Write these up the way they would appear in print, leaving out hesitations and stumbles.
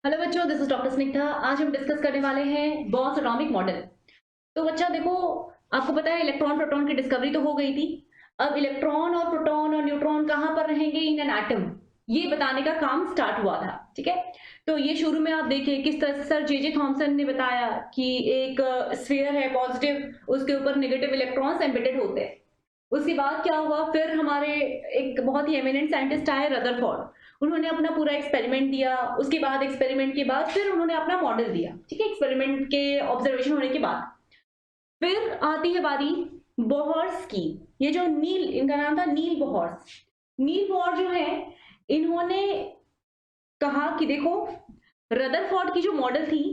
Hello बच्चों, this is doctor Snigdha. आज हम डिस्कस करने वाले हैं बॉर्स एटॉमिक मॉडल। तो बच्चा देखो, आपको पता है इलेक्ट्रॉन प्रोटॉन की डिस्कवरी तो हो गई थी। अब इलेक्ट्रॉन और प्रोटॉन और न्यूट्रॉन कहाँ पर रहेंगे इन एन एटम, ये बताने का काम स्टार्ट हुआ था। ठीक है, तो ये शुरू में आप देखिए किस तरह से सर जे थॉमसन ने बताया कि एक स्फीयर है पॉजिटिव, उसके ऊपर नेगेटिव इलेक्ट्रॉन्स एम्बेडेड होते हैं। उसके बाद क्या हुआ, फिर हमारे एक बहुत ही एमिनेंट साइंटिस्ट आए रदरफोर्ड। उन्होंने अपना पूरा एक्सपेरिमेंट दिया। उसके बाद एक्सपेरिमेंट के बाद फिर उन्होंने अपना मॉडल दिया। ठीक है, एक्सपेरिमेंट के ऑब्जर्वेशन होने के बाद फिर आती है बारी बोहर्स की। ये जो नील, इनका नाम था नील बोहर्स। नील बोहर जो है, इन्होंने कहा कि देखो, रदरफोर्ड की जो मॉडल थी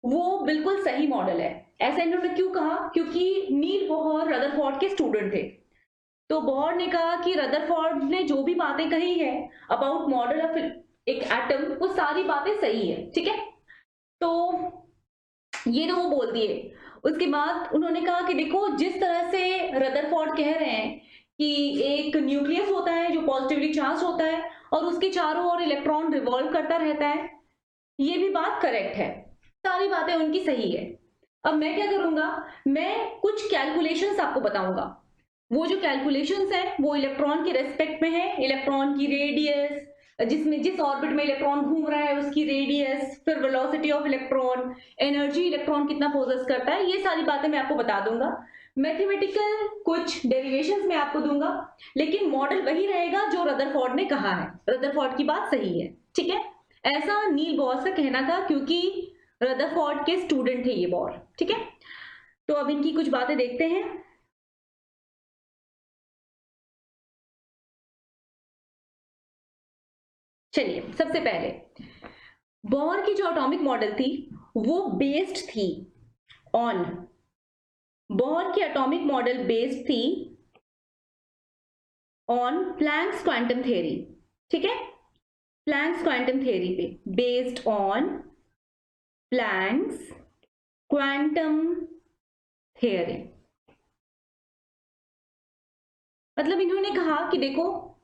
वो बिल्कुल सही मॉडल है। ऐसा इन्होंने क्यों कहा? क्योंकि नील बोहर रदरफोर्ड के स्टूडेंट थे। तो बोहर ने कहा कि रदरफोर्ड ने जो भी बातें कही है अबाउट मॉडल ऑफ एक एटम, वो सारी बातें सही है। ठीक है, तो ये तो वो बोल दिए। उसके बाद उन्होंने कहा कि देखो, जिस तरह से रदरफोर्ड कह रहे हैं कि एक न्यूक्लियस होता है जो पॉजिटिवली चार्ज होता है और उसके चारों ओर इलेक्ट्रॉन रिवॉल्व करता रहता है, ये भी बात करेक्ट है। सारी बातें उनकी सही है। अब मैं क्या करूंगा, मैं कुछ कैलकुलेशंस आपको बताऊंगा। वो जो कैलकुलेशंस हैं वो इलेक्ट्रॉन के रेस्पेक्ट में है। इलेक्ट्रॉन की रेडियस, जिसमें जिस ऑर्बिट में इलेक्ट्रॉन घूम रहा है उसकी रेडियस, फिर velocity of electron, energy electron कितना पोजेस करता है, ये सारी बातें मैं आपको बता दूंगा। मैथमेटिकल कुछ डेरिवेशंस मैं आपको दूंगा, लेकिन मॉडल वही रहेगा जो रदरफोर्ड ने कहा है। रदरफोर्ड की बात सही है। ठीक है, ऐसा नील बोर का कहना था, क्योंकि रदरफोर्ड के स्टूडेंट थे ये बोर। ठीक है, तो अब इनकी कुछ बातें देखते हैं। चलिए, सबसे पहले बोर की जो एटॉमिक मॉडल थी वो बेस्ड थी ऑन, बोर की एटॉमिक मॉडल बेस्ड थी ऑन प्लैंक्स क्वांटम थ्योरी। ठीक है, प्लैंक्स क्वांटम थ्योरी पे, based on Planck's quantum theory. मतलब इन्होंने कहा कि देखो,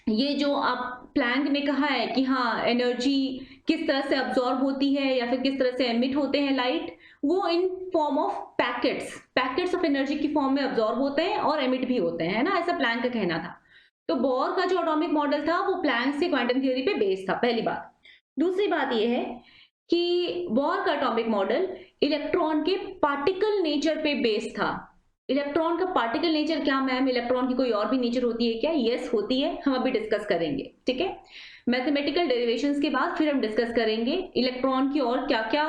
ये जो आप प्लैंक ने कहा है कि हाँ, एनर्जी किस तरह से अब्सॉर्ब होती है या फिर किस तरह से एमिट होते हैं लाइट, वो in form of packets, packets of energy की फॉर्म में अब्सॉर्ब होते हैं और एमिट भी होते हैं, है ना? ऐसा प्लैंक का कहना था। तो बोर का जो एटॉमिक मॉडल था वो प्लैंक से क्वांटम थ्योरी पे बेस्ड था, पहली बात। दूसरी बात ये है कि बोर का एटॉमिक मॉडल इलेक्ट्रॉन के पार्टिकल नेचर पे बेस्ड था। इलेक्ट्रॉन का पार्टिकल नेचर क्या मैम? इलेक्ट्रॉन की कोई और भी नेचर होती है क्या? यस, होती है, हम अभी डिस्कस करेंगे। ठीक है, मैथमेटिकल डेरिवेशंस के बाद फिर हम डिस्कस करेंगे इलेक्ट्रॉन की और क्या क्या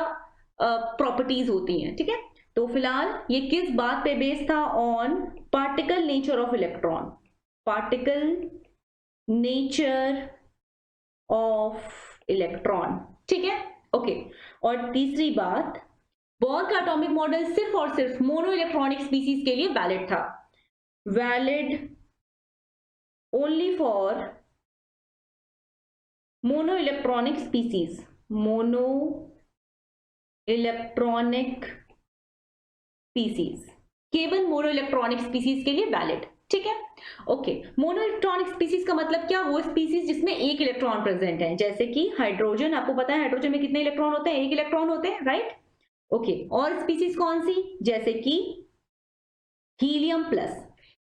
प्रॉपर्टीज होती हैं। ठीक है, तो फिलहाल ये किस बात पे बेस्ड था? On particle nature of electron, particle nature of electron. ठीक है, ओके। और तीसरी बात, बोर का एटॉमिक मॉडल सिर्फ और सिर्फ मोनो इलेक्ट्रॉनिक स्पीसीज के लिए वैलिड था। Valid only for mono electronic species, mono electronic species, केवल मोनो इलेक्ट्रॉनिक स्पीसीज के लिए वैलिड। ठीक है, ओके। मोनो इलेक्ट्रॉनिक स्पीसीज का मतलब क्या? वो स्पीसीज जिसमें एक इलेक्ट्रॉन प्रेजेंट है, जैसे कि हाइड्रोजन। आपको पता है हाइड्रोजन में कितने इलेक्ट्रॉन होते हैं? एक इलेक्ट्रॉन होते हैं, राइट? ओके, और स्पीसीज कौन सी? जैसे कि हीलियम प्लस।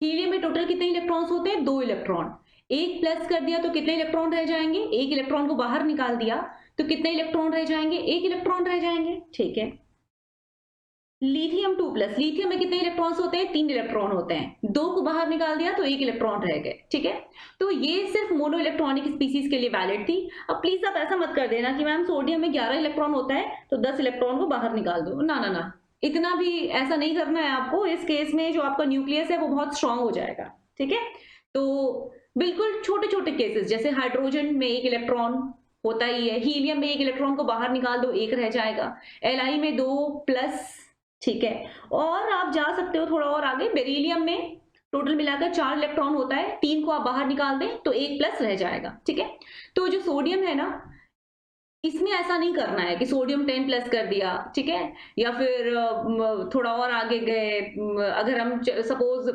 हीलियम में टोटल कितने इलेक्ट्रॉन्स होते हैं? 2 इलेक्ट्रॉन। एक प्लस कर दिया तो कितने इलेक्ट्रॉन रह जाएंगे? एक इलेक्ट्रॉन को बाहर निकाल दिया तो कितने इलेक्ट्रॉन रह जाएंगे? एक इलेक्ट्रॉन रह जाएंगे। ठीक है, लिथियम 2 प्लस, लिथियम में कितने इलेक्ट्रॉन्स होते हैं? 3 इलेक्ट्रॉन होते हैं। 2 को बाहर निकाल दिया तो एक इलेक्ट्रॉन रह गए। ठीक है, तो ये सिर्फ मोनो इलेक्ट्रॉनिक स्पीसीज के लिए वैलिड थी। अब प्लीज आप ऐसा मत कर देना कि मैम सोडियम में 11 इलेक्ट्रॉन होता है तो 10 इलेक्ट्रॉन को बाहर निकाल दो। ना ना ना, इतना भी ऐसा नहीं करना है आपको। इस केस में जो आपका न्यूक्लियस है वो बहुत स्ट्रांग हो जाएगा। ठीक है, तो बिल्कुल छोटे छोटे केसेस, जैसे हाइड्रोजन में एक इलेक्ट्रॉन होता ही है, हीलियम में एक इलेक्ट्रॉन को बाहर निकाल दो, एक रह जाएगा। एलआई में 2 प्लस। ठीक है, और आप जा सकते हो थोड़ा और आगे, बेरिलियम में टोटल मिलाकर 4 इलेक्ट्रॉन होता है, 3 को आप बाहर निकाल दें तो एक प्लस रह जाएगा। ठीक है, तो जो सोडियम है ना, इसमें ऐसा नहीं करना है कि सोडियम 10 प्लस कर दिया, ठीक है? या फिर थोड़ा और आगे गए, अगर हम सपोज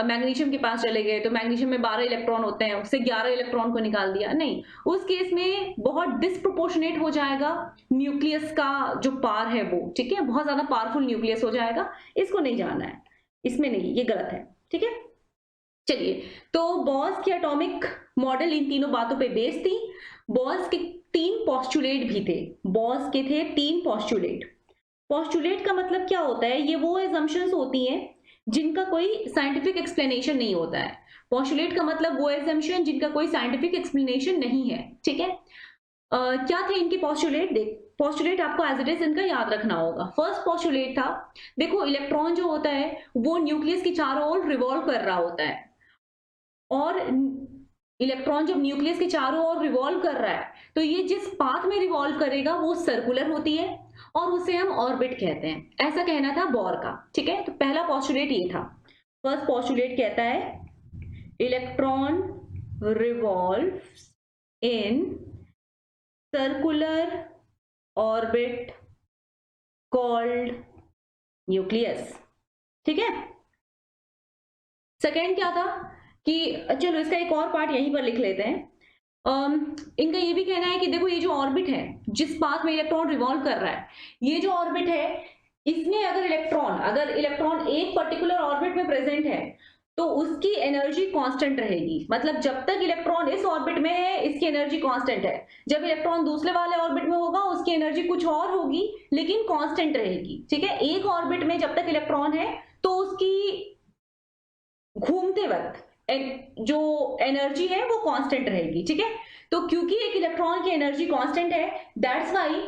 मैग्नीशियम के पास चले गए तो मैग्नीशियम में 12 इलेक्ट्रॉन होते हैं, उससे 11 इलेक्ट्रॉन को निकाल दिया, नहीं। उस केस में बहुत डिस्प्रोपोर्शनेट हो जाएगा न्यूक्लियस का जो पार है वो, ठीक है? बहुत ज्यादा पावरफुल न्यूक्लियस हो जाएगा, इसको नहीं जानना है, इसमें नहीं, ये गलत है, ठीक है? चलिए, तो बॉल्स की एटॉमिक मॉडल इन तीनों बातों पे बेस थी। बॉल्स के 3 पोस्टुलेट भी थे। बॉल्स के थे 3 पोस्टुलेट। पोस्टुलेट का मतलब क्या होता है? ये वो एजम्पशंस होती हैं जिनका कोई साइंटिफिक एक्सप्लेनेशन नहीं होता है। पोस्टुलेट का मतलब वो एजम्पशन जिनका कोई साइंटिफिक एक्सप्लेनेशन नहीं है, ठीक है? क्या थे इनके पोस्टुलेट? देख, पोस्टुलेट आपको एज इट इज इनका याद रखना होगा। फर्स्ट पोस्टुलेट था, देखो इलेक्ट्रॉन जो होता है वो न्यूक्लियस के चारों ओर रिवॉल्व कर रहा होता है, और इलेक्ट्रॉन जब न्यूक्लियस के चारों ओर रिवॉल्व कर रहा है तो ये जिस पाथ में रिवॉल्व करेगा वो सर्कुलर होती है और उसे हम ऑर्बिट कहते हैं। ऐसा कहना था बोर का, ठीक है? तो पहला पोस्टुलेट ये था। फर्स्ट पोस्टुलेट कहता है electron revolves in circular orbit called nucleus, ठीक है? सेकेंड क्या था कि चलो इसका एक और पार्ट यहीं पर लिख लेते हैं। इनका ये भी कहना है कि देखो ये जो ऑर्बिट है, जिस पाथ में इलेक्ट्रॉन रिवॉल्व कर रहा है, ये जो ऑर्बिट है इसमें अगर इलेक्ट्रॉन एक पर्टिकुलर ऑर्बिट में प्रेजेंट है तो उसकी एनर्जी कांस्टेंट रहेगी। मतलब जब तक इलेक्ट्रॉन इस ऑर्बिट में है इसकी एनर्जी कांस्टेंट है, जब इलेक्ट्रॉन दूसरे वाले ऑर्बिट में होगा उसकी एनर्जी कुछ और होगी लेकिन कांस्टेंट रहेगी, ठीक है? एक ऑर्बिट में जब तक इलेक्ट्रॉन है तो उसकी घूमते वक्त जो एनर्जी है वो कांस्टेंट रहेगी, ठीक है? तो क्योंकि एक इलेक्ट्रॉन की एनर्जी कांस्टेंट है, that's why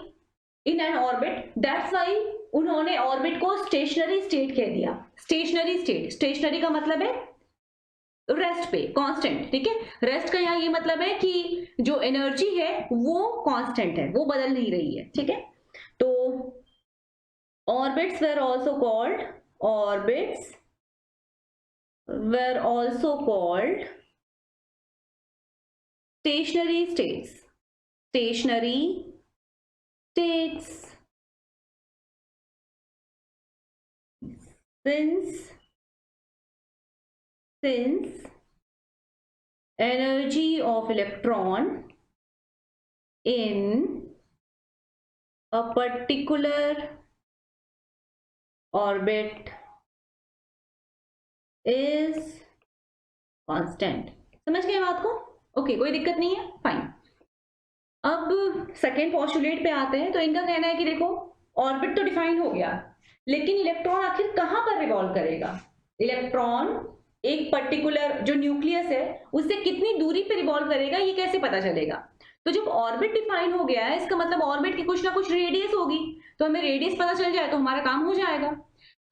in an orbit, that's why उन्होंने ऑर्बिट को स्टेशनरी स्टेट कह दिया। स्टेशनरी स्टेट, स्टेशनरी का मतलब है रेस्ट पे, कांस्टेंट, ठीक है? रेस्ट का यहाँ ये मतलब है कि जो एनर्जी है वो कांस्टेंट है, वो बदल नहीं रही है, ठीक है? तो orbits were also called stationary states. Stationary states. Since energy of electron in a particular orbit is constant. समझ गए बात को? ओके, कोई दिक्कत नहीं है, फाइन। अब सेकेंड पोस्टुलेट पे आते हैं। तो इनका कहना है कि देखो ऑर्बिट तो डिफाइन हो गया, लेकिन इलेक्ट्रॉन आखिर कहां पर रिवॉल्व करेगा? इलेक्ट्रॉन एक पर्टिकुलर जो न्यूक्लियस है उससे कितनी दूरी पे रिवॉल्व करेगा ये कैसे पता चलेगा? तो जब ऑर्बिट डिफाइन हो गया है इसका मतलब ऑर्बिट की कुछ ना कुछ रेडियस होगी, तो हमें रेडियस पता चल जाए तो हमारा काम हो जाएगा।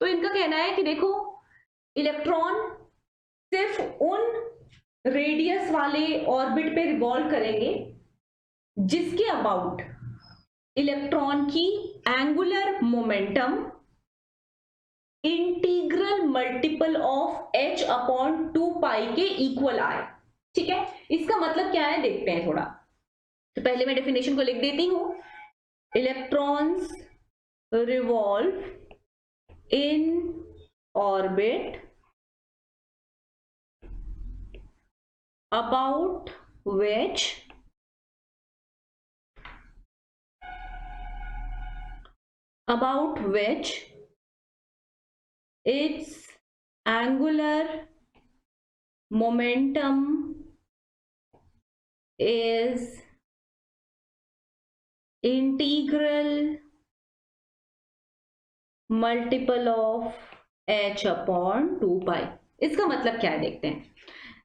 तो इनका कहना है कि देखो इलेक्ट्रॉन सिर्फ उन रेडियस वाले ऑर्बिट पे रिवॉल्व करेंगे जिसके अबाउट इलेक्ट्रॉन की angular momentum integral multiple of h upon 2 पाई के इक्वल आए, ठीक है? इसका मतलब क्या है देखते हैं थोड़ा। तो पहले मैं डेफिनेशन को लिख देती हूं। Electrons revolve in orbit about which its angular momentum is integral multiple of h upon 2 पाई। इसका मतलब क्या है देखते हैं।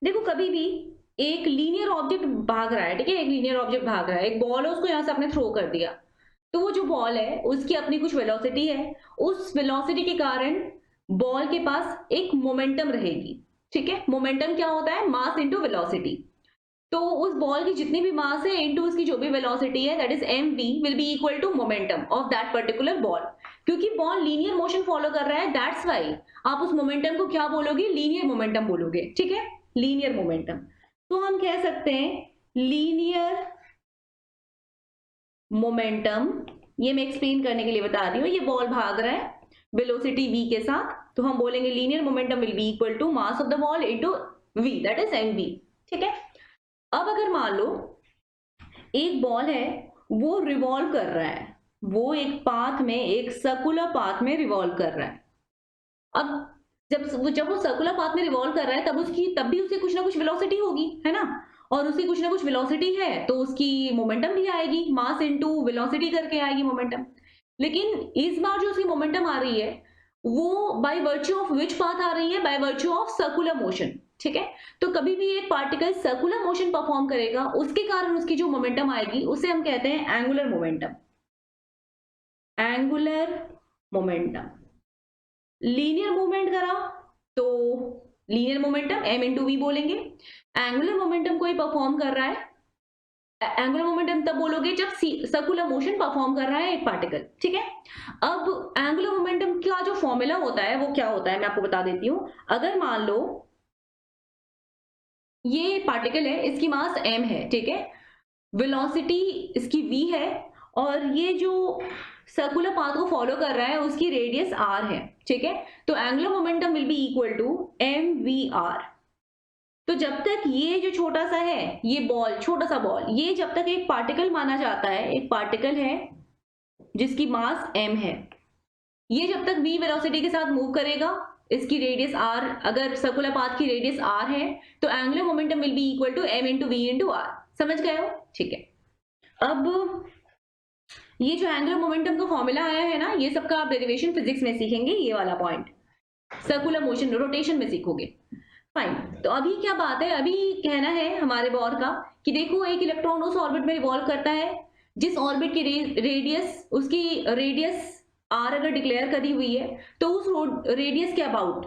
देखो कभी भी एक लीनियर ऑब्जेक्ट भाग रहा है, ठीक है? एक लीनियर ऑब्जेक्ट भाग रहा है, एक बॉल है, उसको यहां से आपने थ्रो कर दिया, तो वो जो बॉल है उसकी अपनी कुछ वेलोसिटी है, उस वेलोसिटी के कारण बॉल के पास एक मोमेंटम रहेगी, ठीक है? मोमेंटम क्या होता है? Mass into velocity. तो उस बॉल की जितनी भी मास है इंटू उसकी जो भी वेलोसिटी है, that is mv will be equal to momentum of that particular ball. क्योंकि बॉल लीनियर मोशन फॉलो कर रहा है, दैट्स व्हाई आप उस मोमेंटम को क्या बोलोगे? लीनियर मोमेंटम बोलोगे, ठीक है? Linear momentum. तो हम कह सकते हैं लीनियर मोमेंटम, ये मैं एक्सप्लेन करने के लिए बता रही हूँ, ये बॉल भाग रहा है वेलोसिटी v के साथ, तो हम बोलेंगे linear momentum will be equal to mass of the ball into v, that is mv। ठीक है, अब अगर मान लो एक बॉल है, वो रिवॉल्व कर रहा है, वो एक पाथ में, एक सर्कुलर पाथ में रिवॉल्व कर रहा है। अब जब वो सर्कुलर पाथ में रिवॉल्व कर रहा है, तब भी उसे कुछ ना कुछ वेलोसिटी होगी, है ना, और उसकी कुछ ना कुछ वेलोसिटी है तो उसकी मोमेंटम भी आएगी, मास इनटू वेलोसिटी करके आएगी मोमेंटम। लेकिन इस बार जो उसकी मोमेंटम आ रही है वो by virtue of which path आ रही है, by virtue of circular motion. ठीक है, तो कभी भी एक पार्टिकल सर्कुलर मोशन परफॉर्म करेगा, उसके कारण उसकी जो मोमेंटम आएगी उसे हम कहते हैं angular momentum. Angular momentum. Linear movement करा तो linear momentum m into V बोलेंगे। एंगुलर मोमेंटम कोई परफॉर्म कर रहा है, एंगुलर मोमेंटम तब बोलोगे जब सर्कुलर मोशन परफॉर्म कर रहा है एक पार्टिकल। ठीक है, अब एंगुलर मोमेंटम का जो फॉर्मूला होता है वो क्या होता है, मैं आपको बता देती हूं। अगर मान लो ये पार्टिकल है, इसकी मास m है, ठीक है, वेलोसिटी इसकी v है, और ये जो सर्कुलर पाथ को फॉलो कर रहा है उसकी रेडियस r है। ठीक है, तो angular momentum will be equal to mvr। तो जब तक ये जो छोटा सा है, ये बॉल, छोटा सा बॉल, ये जब तक एक पार्टिकल माना जाता है, एक पार्टिकल है जिसकी मास m है, ये जब तक v वेलोसिटी के साथ मूव करेगा, इसकी रेडियस r, अगर सर्कुलर पाथ की रेडियस r है तो angular momentum will be equal to m into V into r। समझ गए हो? ठीक है, अब ये जो एंगुलर मोमेंटम का फॉर्मूला आया है ना, ये सबका आप डेरिवेशन फिजिक्स में सीखेंगे, ये वाला पॉइंट सर्कुलर मोशन, रोटेशन में सीखोगे। फाइन, तो अभी क्या बात है, अभी कहना है हमारे बॉर का कि देखो एक इलेक्ट्रॉन उस ऑर्बिट में रिवॉल्व करता है जिस ऑर्बिट की रेडियस, उसकी रेडियस r अगर डिक्लेयर करी हुई है तो उस रेडियस के about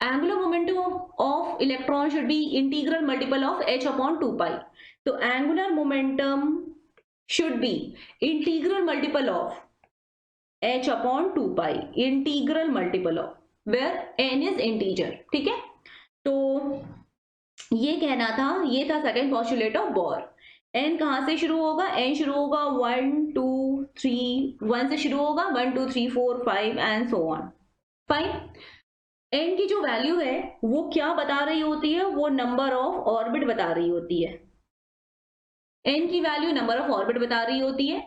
angular momentum of electron should be integral multiple of h upon 2π। तो angular momentum should be integral multiple of h upon 2π, integral multiple of where n is integer। ठीक है, तो ये कहना था, ये था second postulate of bore. n कहां से शुरू होगा, n शुरू होगा 1 2 3, 1 से शुरू होगा, 1 2 3 4 5 and so on. Fine, n की जो वैल्यू है वो क्या बता रही होती है, वो नंबर ऑफ ऑर्बिट बता रही होती है। n की वैल्यू नंबर ऑफ ऑर्बिट बता रही होती है,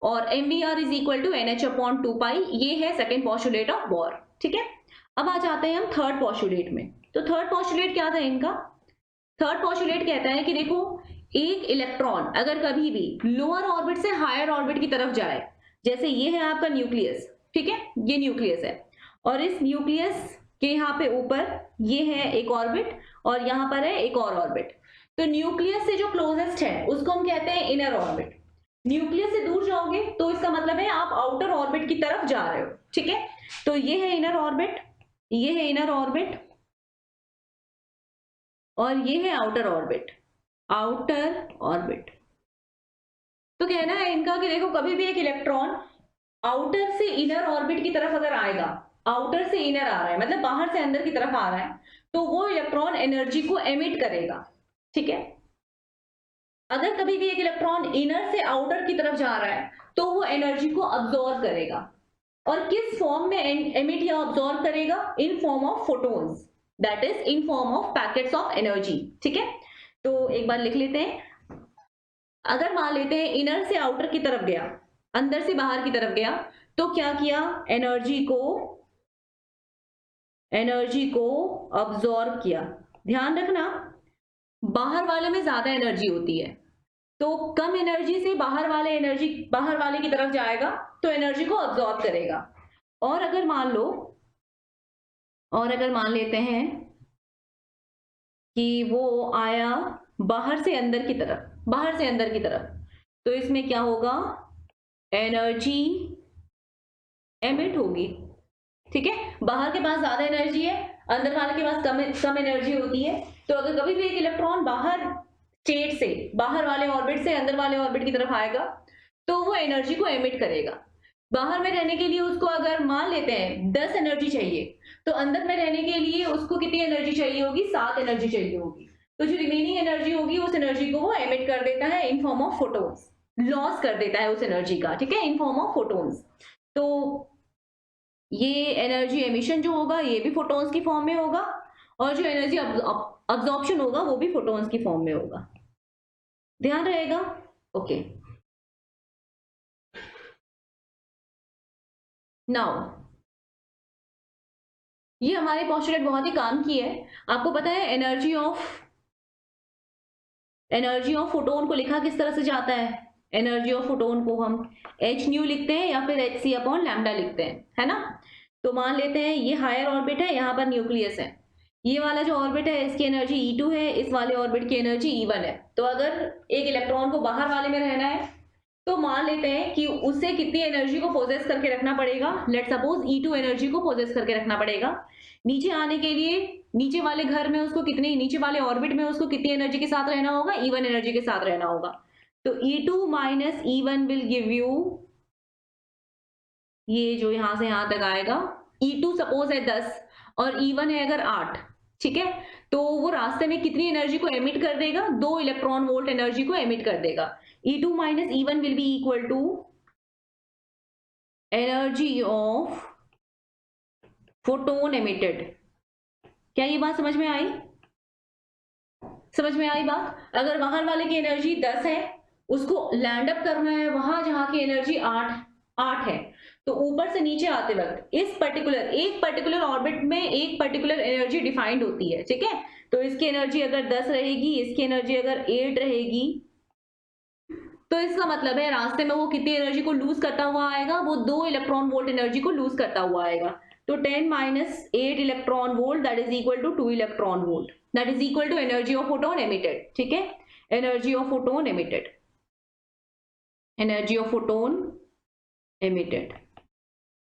और mvr is equal to nh upon 2π, ये है सेकेंड पॉस्टुलेट ऑफ बोर। ठीक है, अब आ जाते हैं हम थर्ड पॉस्टुलेट में। तो थर्ड पॉस्टुलेट क्या था इनका, थर्ड पॉस्टुलेट कहता है कि देखो एक इलेक्ट्रॉन अगर कभी भी लोअर ऑर्बिट से हायर ऑर्बिट की तरफ जाए, जैसे ये है आपका न्यूक्लियस, ठीक है, ये न्यूक्लियस है, और इस न्यूक्लियस के यहाँ पे ऊपर ये है एक ऑर्बिट, और यहाँ पर है एक और ऑर्बिट। तो न्यूक्लियस से जो क्लोजेस्ट है उसको हम कहते हैं इनर ऑर्बिट। न्यूक्लियस से दूर जाओगे तो इसका मतलब है आप आउटर ऑर्बिट की तरफ जा रहे हो। ठीक है, तो ये है इनर ऑर्बिट, ये है इनर ऑर्बिट, और ये है आउटर ऑर्बिट, आउटर ऑर्बिट। तो कहना है इनका कि देखो कभी भी एक इलेक्ट्रॉन आउटर से इनर ऑर्बिट की तरफ अगर आएगा, आउटर से इनर आ रहा है मतलब बाहर से अंदर की तरफ आ रहा है, तो वो इलेक्ट्रॉन एनर्जी को एमिट करेगा। ठीक है, अगर कभी भी एक इलेक्ट्रॉन इनर से आउटर की तरफ जा रहा है तो वो एनर्जी को अब्सॉर्ब करेगा, और किस फॉर्म में एमिट या अब्सॉर्ब करेगा, in form of photons, that is in form of packets of energy. ठीक है, तो एक बार लिख लेते हैं, अगर मान लेते हैं इनर से आउटर की तरफ गया, अंदर से बाहर की तरफ गया, तो क्या किया, एनर्जी को अब्सॉर्ब किया। ध्यान रखना बाहर वाले में ज्यादा एनर्जी होती है, तो कम एनर्जी से बाहर वाले की तरफ जाएगा तो एनर्जी को अब्सॉर्ब करेगा। और अगर मान लेते हैं कि वो आया बाहर से अंदर की तरफ, तो इसमें क्या होगा, एनर्जी एमिट होगी। ठीक है, बाहर के पास ज्यादा एनर्जी है, अंदर वाले के पास कम एनर्जी होती है। तो अगर कभी भी एक इलेक्ट्रॉन बाहर स्टेट से, बाहर वाले ऑर्बिट से अंदर वाले ऑर्बिट की तरफ आएगा तो वो एनर्जी को एमिट करेगा। बाहर में रहने के लिए उसको अगर मान लेते हैं 10 एनर्जी चाहिए, तो अंदर में रहने के लिए उसको कितनी एनर्जी चाहिए होगी, 7 एनर्जी चाहिए होगी। तो जो रिमेनिंग एनर्जी होगी उस एनर्जी को वो एमिट कर देता है in form of photons. Loss कर देता है उस एनर्जी का, ठीक है, इन फॉर्म ऑफ फोटोन्स। तो ये एनर्जी एमिशन जो होगा ये भी फोटोन्स की फॉर्म में होगा, और जो एनर्जी अब्जॉर्प्शन होगा वो भी फोटोन्स की फॉर्म में होगा। ध्यान रहेगा? ओके। नाउ ये हमारे पोस्टुलेट बहुत ही काम की है। आपको पता है एनर्जी ऑफ फोटोन को लिखा किस तरह से जाता है? एनर्जी ऑफ फोटोन को हम एच न्यू लिखते हैं या फिर एच सी अपॉन लैम्डा लिखते हैं, है ना? तो मान लेते हैं ये हायर ऑर्बिट है, यहाँ पर न्यूक्लियस है, ये वाला जो ऑर्बिट है इसकी एनर्जी E2 है, इस वाले ऑर्बिट की एनर्जी E1 है। तो अगर एक इलेक्ट्रॉन को बाहर वाले में रहना है तो मान लेते हैं कि उसे कितनी एनर्जी को पोजेस करके रखना पड़ेगा। लेट सपोज E2 एनर्जी को पोजेस करके रखना पड़ेगा। नीचे आने के लिए नीचे वाले घर में उसको कितनी, नीचे वाले ऑर्बिट में उसको कितनी एनर्जी के साथ रहना होगा? E1 एनर्जी के साथ रहना होगा। तो E2 minus E1 will give you, ये जो यहां से यहां तक आएगा, E2 सपोज है 10 और E1 है अगर 8, ठीक है, तो वो रास्ते में कितनी एनर्जी को एमिट कर देगा? 2 इलेक्ट्रॉन वोल्ट एनर्जी को एमिट कर देगा। E2 minus E1 will be equal to energy of photon emitted. क्या ये बात समझ में आई? समझ में आई बात? अगर बाहर वाले की एनर्जी 10 है, उसको लैंड अप करना है वहां जहां की एनर्जी 8 है, तो ऊपर से नीचे आते वक्त इस एक पर्टिकुलर ऑर्बिट में एक पर्टिकुलर एनर्जी डिफाइंड होती है, ठीक है? तो इसकी एनर्जी अगर 10 रहेगी, इसकी एनर्जी अगर 8 रहेगी, तो इसका मतलब है रास्ते में वो कितनी एनर्जी को लूज करता हुआ आएगा? वो 2 इलेक्ट्रॉन वोल्ट एनर्जी को लूज करता हुआ आएगा। तो 10 minus 8 electron volt that is equal to 2 electron volt, that is equal to energy of photon emitted, ठीक है? Energy of photon emitted, energy of photon emitted.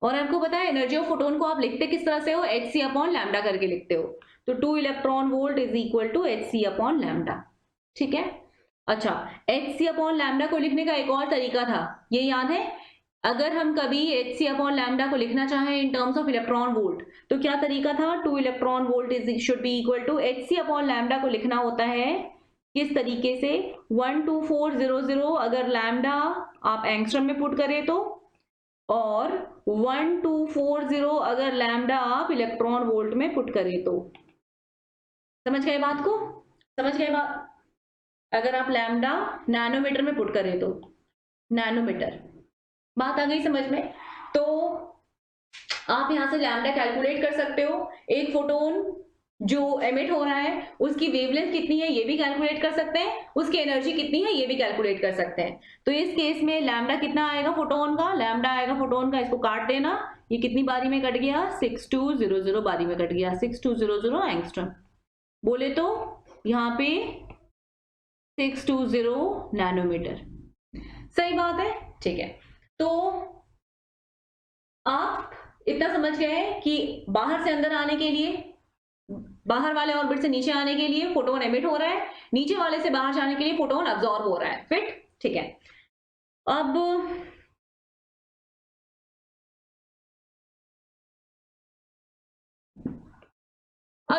और आपको पता है एनर्जी ऑफ फोटोन को आप लिखते किस तरह से हो? एच सी अपॉन लैम्डा करके लिखते हो। तो 2 electron volt is equal to H C upon lambda, ठीक है? अच्छा, एच सी अपॉन लैम्डा को लिखने का एक और तरीका था, ये याद है? अगर हम कभी एच सी अपॉन लैम्डा को लिखना चाहें in terms of electron volt, तो क्या तरीका था? 2 electron volt is should be equal to H C upon lambda को लिखना होता है किस तरीके से? 12400 अगर लैम्डा आप एंगस्ट्रम में पुट करें तो, और 1240 अगर लैम्डा आप इलेक्ट्रॉन वोल्ट में पुट करें तो। समझ गए बात को? समझ गए बात? अगर आप लैम्डा नैनोमीटर में पुट करें तो, नैनोमीटर, बात आ गई समझ में? तो आप यहां से लैम्डा कैलकुलेट कर सकते हो। एक फोटोन जो एमिट हो रहा है उसकी वेवलेंथ कितनी है ये भी कैलकुलेट कर सकते हैं, उसकी एनर्जी कितनी है ये भी कैलकुलेट कर सकते हैं। तो इस केस में लैम्डा कितना आएगा फोटोन का? लैम्डा आएगा फोटोन का, इसको काट देना, ये कितनी बारी में कट गया? 6200 बारी में कट गया, 6200 एंगस्ट्रम। बोले तो यहाँ पे 620 नैनोमीटर। सही बात है, ठीक है? तो आप इतना समझ गए कि बाहर से अंदर आने के लिए, बाहर वाले ऑर्बिट से नीचे आने के लिए फोटोन एमिट हो रहा है, नीचे वाले से बाहर जाने के लिए फोटोन अब्सॉर्ब हो रहा है। फिट? ठीक है। अब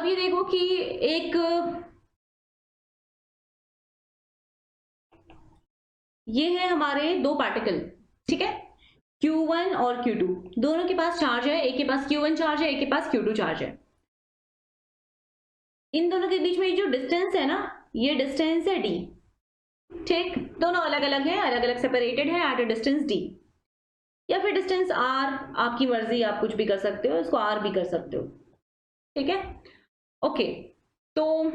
ये देखो कि एक ये है हमारे दो पार्टिकल, ठीक है, Q1 और Q2, दोनों के पास चार्ज है, एक के पास Q1 चार्ज है, एक के पास Q2 चार्ज है। इन दोनों के बीच में जो डिस्टेंस है ना, ये डिस्टेंस है D, ठीक? दोनों अलग अलग है, अलग अलग सेपरेटेड है एट अ डिस्टेंस D, या फिर डिस्टेंस R, आपकी मर्जी, आप कुछ भी कर सकते हो, इसको R भी कर सकते हो, ठीक है? ओके, तो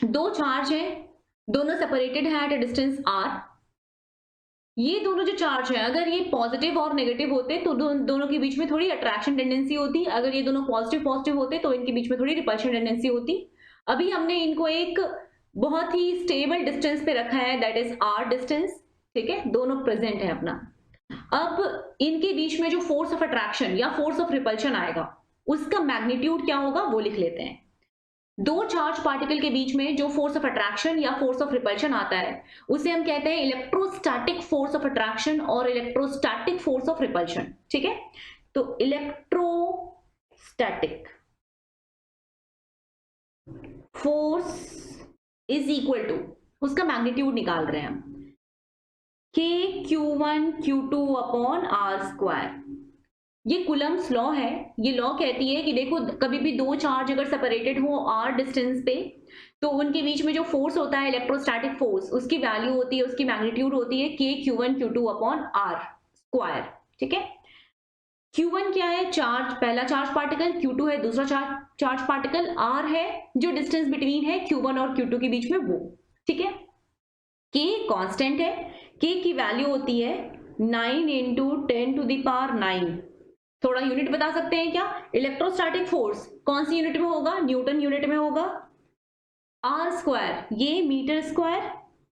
दो चार्ज है, दोनों सेपरेटेड है एट अ डिस्टेंस R। ये दोनों जो चार्ज है अगर ये पॉजिटिव और नेगेटिव होते तो दोनों के बीच में थोड़ी अट्रैक्शन टेंडेंसी होती, अगर ये दोनों पॉजिटिव पॉजिटिव होते तो इनके बीच में थोड़ी रिपल्शन टेंडेंसी होती। अभी हमने इनको एक बहुत ही स्टेबल डिस्टेंस पे रखा है, दैट इज R डिस्टेंस, ठीक है? दोनों प्रेजेंट है अपना। अब इनके बीच में जो फोर्स ऑफ अट्रैक्शन या फोर्स ऑफ रिपल्शन आएगा उसका मैग्नीट्यूड क्या होगा वो लिख लेते हैं। दो चार्ज पार्टिकल के बीच में जो फोर्स ऑफ अट्रैक्शन या फोर्स ऑफ रिपल्शन आता है उसे हम कहते हैं इलेक्ट्रोस्टैटिक फोर्स ऑफ अट्रैक्शन और इलेक्ट्रोस्टैटिक फोर्स ऑफ रिपल्शन, ठीक है? तो electrostatic force is equal to, उसका मैग्नीट्यूड निकाल रहे हैं हम, k q1 q2 upon R square. ये कुलम्स लॉ है। ये लॉ कहती है कि देखो कभी भी दो चार्ज अगर सेपरेटेड हो r डिस्टेंस पे, तो उनके बीच में जो फोर्स होता है इलेक्ट्रोस्टैटिक फोर्स, उसकी वैल्यू होती है, उसकी मैग्नीट्यूड होती है k q1 q2 upon r square. ठीक है, q1 क्या है? चार्ज, पहला चार्ज पार्टिकल, q2 है दूसरा चार्ज पार्टिकल, r है जो डिस्टेंस बिटवीन है q1 और q2 के बीच में वो। ठीक है, k कांस्टेंट है, k की वैल्यू होती है 9 इंटू 10 टू द पावर 9। थोड़ा यूनिट बता सकते हैं क्या? इलेक्ट्रोस्टैटिक फोर्स कौन सी यूनिट में होगा? न्यूटन यूनिट में होगा। आर स्क्वायर ये मीटर स्क्वायर।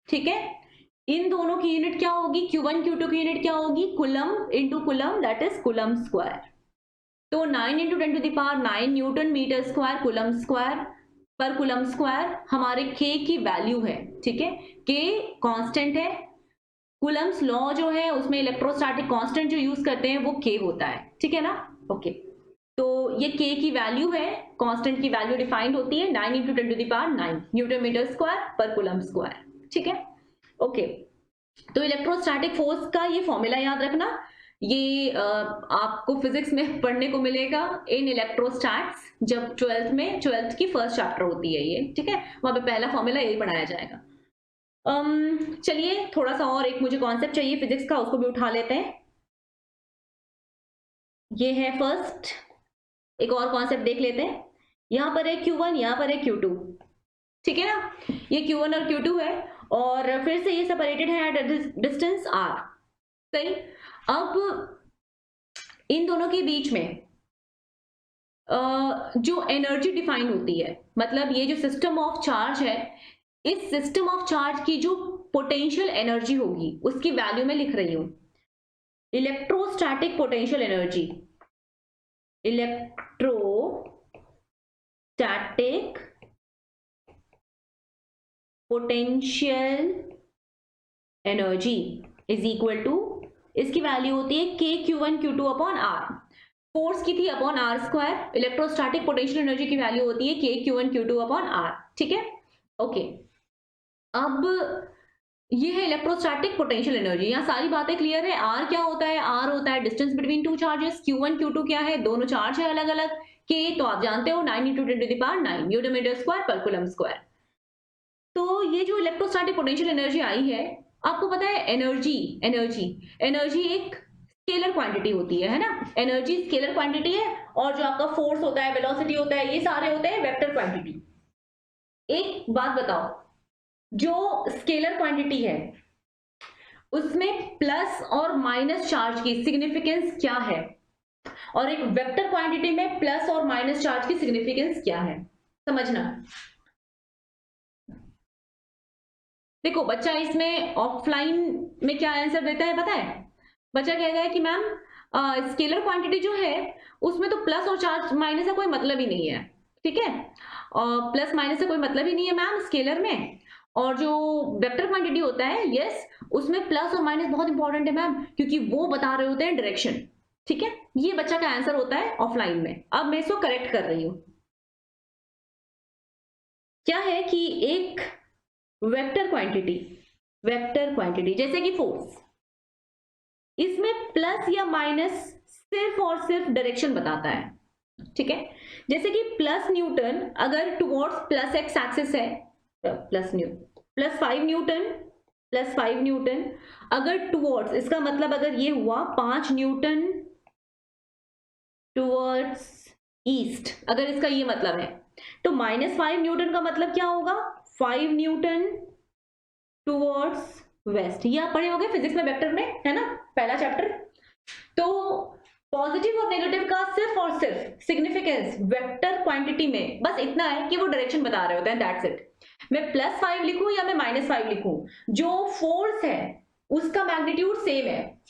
ठीक है, इन दोनों की यूनिट क्या होगी? Q1 Q2 की यूनिट क्या होगी? Coulomb into coulomb, that is coulomb square. तो 9 into 10 to the power 9 newton metre square coulomb square पर कुलम स्क्वायर हमारे k की वैल्यू है। ठीक है, k कांस्टेंट है। कुलम्स लॉ जो है उसमें इलेक्ट्रोस्टैटिक कांस्टेंट जो यूज करते हैं वो k होता है। ठीक है ना? ओके, तो ये k की वैल्यू है, कांस्टेंट की वैल्यू डिफाइंड होती है 9 into 10 to the power 9 newton metre square पर कुलम स्क्वायर। ठीक है, ओके। तो इलेक्ट्रोस्टैटिक फोर्स का ये फॉर्मूला याद रखना, ये आपको फिजिक्स में पढ़ने को मिलेगा इन इलेक्ट्रोस्टैट्स, जब 12th की फर्स्ट चैप्टर होती है ये। ठीक है, वहां पे पहला फॉर्मूला यही पढ़ाया जाएगा। चलिए थोड़ा सा और एक मुझे कॉन्सेप्ट चाहिए फिजिक्स का, उसको भी उठा लेते हैं। ये है फर्स्ट, एक और कॉन्सेप्ट देख लेते हैं। यहां पर है Q1, यहां पर है Q2। ठीक है ना, ये Q1 और Q2 है और फिर से ये सेपरेटेड है एट डिस्टेंस r। सही, अब इन दोनों के बीच में जो एनर्जी डिफाइन होती है, मतलब ये जो सिस्टम ऑफ चार्ज है, इस सिस्टम ऑफ चार्ज की जो पोटेंशियल एनर्जी होगी उसकी वैल्यू मैं लिख रही हूं, electrostatic potential energy. Electrostatic potential energy is equal to, इसकी वैल्यू होती है k q1 q2 upon r। Force की थी upon r square, electrostatic potential energy की वैल्यू होती है k q1 q2 upon r। ठीक है, ओके। अब ये है इलेक्ट्रोस्टैटिक पोटेंशियल एनर्जी। यहाँ सारी बातें क्लियर है। r क्या होता है? r होता है distance between two charges. q1 q2 क्या है? दोनों चार्ज है अलग अलग। k तो आप जानते हो 9 into 10 to the power 9 newton metre square पर कूलम स्क्वायर। तो ये जो इलेक्ट्रोस्टैटिक पोटेंशियल एनर्जी आई है, आपको पता है एनर्जी एनर्जी एनर्जी एक स्केलर क्वांटिटी होती है ना? एनर्जी स्केलर क्वांटिटी है और जो आपका फोर्स होता है, वेलोसिटी होता है, ये सारे होते हैं वेक्टर क्वांटिटी। एक बात बताओ, जो स्केलर क्वांटिटी है उसमें प्लस और माइनस चार्ज की सिग्निफिकेंस क्या है, और एक वेक्टर क्वांटिटी में प्लस और माइनस चार्ज की सिग्निफिकेंस क्या है? समझना। देखो बच्चा इसमें ऑफलाइन में क्या आंसर देता है पता है? बच्चा कहता है कि मैम स्केलर क्वांटिटी जो है उसमें तो प्लस और चार्ज माइनस का कोई मतलब ही नहीं है। ठीक है, प्लस माइनस से कोई मतलब ही नहीं है मैम स्केलर में। और जो वेक्टर क्वांटिटी होता है, यस, उसमें प्लस और माइनस बहुत इंपॉर्टेंट है मैम, क्योंकि वो बता रहे होते हैं डायरेक्शन। ठीक है, ये बच्चा का आंसर होता है ऑफलाइन में। अब मैं इसको करेक्ट कर रही हूं। क्या है कि एक वेक्टर क्वांटिटी जैसे कि फोर्स, इसमें प्लस या माइनस सिर्फ और सिर्फ डायरेक्शन बताता है। ठीक है, जैसे कि प्लस न्यूटन अगर टुवर्ड्स प्लस एक्स एक्सिस है, प्लस 5 न्यूटन अगर टुवर्ड्स, इसका मतलब अगर ये हुआ 5 न्यूटन टुवर्ड्स ईस्ट, अगर इसका ये मतलब है, तो -5 न्यूटन का मतलब क्या होगा? 5 न्यूटन टुवर्ड्स वेस्ट। ये आप पढ़े होंगे फिजिक्स में वेक्टर में, है ना, पहला चैप्टर। तो पॉजिटिव और नेगेटिव का सिर्फ और सिर्फ सिग्निफिकेंस वेक्टर क्वांटिटी में बस इतना है कि वो डायरेक्शन बता रहे होते हैं, दैट्स इट। मैं +5 लिखूं या मैं -5 लिखूं, जो फोर्स है उसका मैग्नीट्यूड सेम है।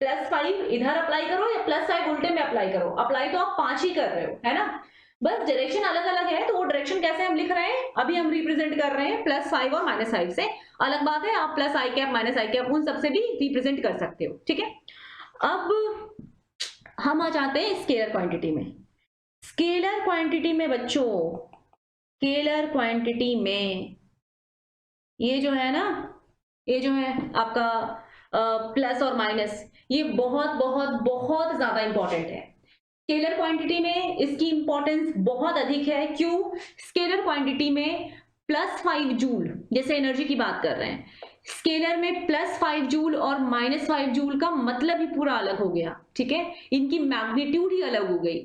+5 इधर अप्लाई करो या +5 उल्टे में अप्लाई करो, अप्लाई तो आप 5 ही कर रहे हो, है ना, बस डायरेक्शन अलग अलग है। तो वो डायरेक्शन कैसे हम लिख रहे हैं, अभी हम रिप्रेजेंट कर रहे हैं +5 और -5 से। अलग बात है आप प्लस आई कैप माइनस आई कैप उन सबसे भी रिप्रेजेंट कर सकते हो। ठीक है, अब हम आ जाते हैं स्केलर क्वांटिटी में। स्केलर क्वांटिटी में बच्चों, स्केलर क्वांटिटी में ये जो है ना, ये जो है आपका प्लस और माइनस, ये बहुत बहुत बहुत ज्यादा इंपॉर्टेंट है। स्केलर क्वांटिटी में इसकी इंपॉर्टेंस बहुत अधिक है। क्यों? स्केलर क्वांटिटी में +5 जूल, जैसे एनर्जी की बात कर रहे हैं, स्केलर में +5 जूल और -5 जूल का मतलब ही पूरा अलग हो गया। ठीक है, इनकी मैग्नीट्यूड ही अलग हो गई।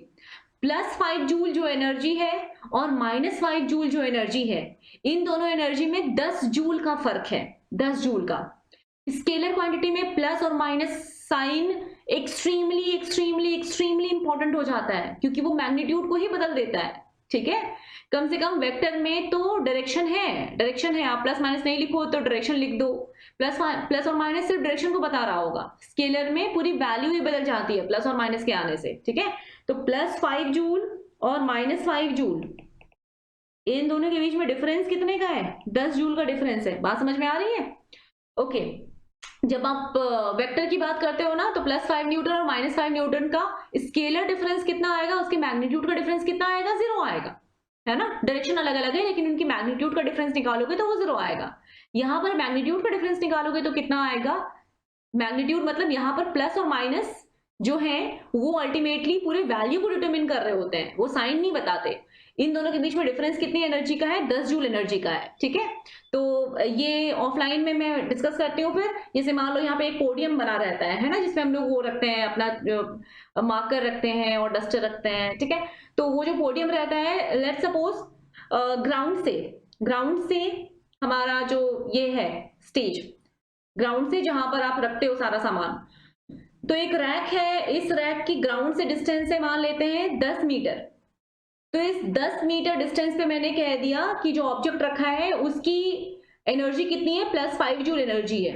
+5 जूल जो एनर्जी है और -5 जूल जो एनर्जी है, इन दोनों एनर्जी में 10 जूल का फर्क है, 10 जूल का। स्केलर क्वांटिटी में प्लस और minus sign extremely extremely extremely important हो जाता है, क्योंकि वो मैग्नीट्यूड को ही बदल देता है। ठीक है, कम से कम वेक्टर में तो डायरेक्शन है, डायरेक्शन है, आप प्लस माइनस नहीं लिखो तो डायरेक्शन लिख दो, प्लस और माइनस सिर्फ डायरेक्शन को बता रहा होगा। स्केलर में पूरी वैल्यू ही बदल जाती है प्लस और माइनस के आने से। ठीक है, तो +5 जूल और -5 जूल, इन दोनों के बीच में डिफरेंस कितने का है? 10 जूल का डिफरेंस है। बात समझ में आ रही है? ओके, जब आप वेक्टर की बात करते हो ना, तो +5 न्यूटन और -5 न्यूटन का स्केलर डिफरेंस कितना आएगा, उसके मैग्नीट्यूड का डिफरेंस कितना आएगा? 0 आएगा, है ना। डायरेक्शन अलग अलग है, लेकिन उनकी मैग्नीट्यूड का डिफरेंस निकालोगे तो वो 0 आएगा। यहां पर मैग्नीट्यूड का डिफरेंस निकालोगे तो कितना आएगा? मैग्नीट्यूड मतलब यहाँ पर प्लस और माइनस जो है वो अल्टीमेटली पूरे वैल्यू को डिटरमिन कर रहे होते हैं, वो साइन नहीं बताते। इन दोनों के बीच में डिफरेंस कितनी एनर्जी का है? 10 जूल एनर्जी का है। ठीक है, तो ये ऑफलाइन में मैं डिस्कस करती हूँ। फिर जैसे मान लो यहाँ पे एक पोडियम बना रहता है ना, जिसमें हम लोग वो रखते हैं, अपना मार्कर रखते हैं और डस्टर रखते हैं। ठीक है, तो वो जो पोडियम रहता है, लेट सपोज ग्राउंड से हमारा जो ये है स्टेज, ग्राउंड से जहां पर आप रखते हो सारा सामान, तो एक रैक है, इस रैक की ग्राउंड से डिस्टेंस है मान लेते हैं 10 मीटर। तो इस 10 मीटर डिस्टेंस पे मैंने कह दिया कि जो ऑब्जेक्ट रखा है उसकी एनर्जी कितनी है? +5 जूल एनर्जी है।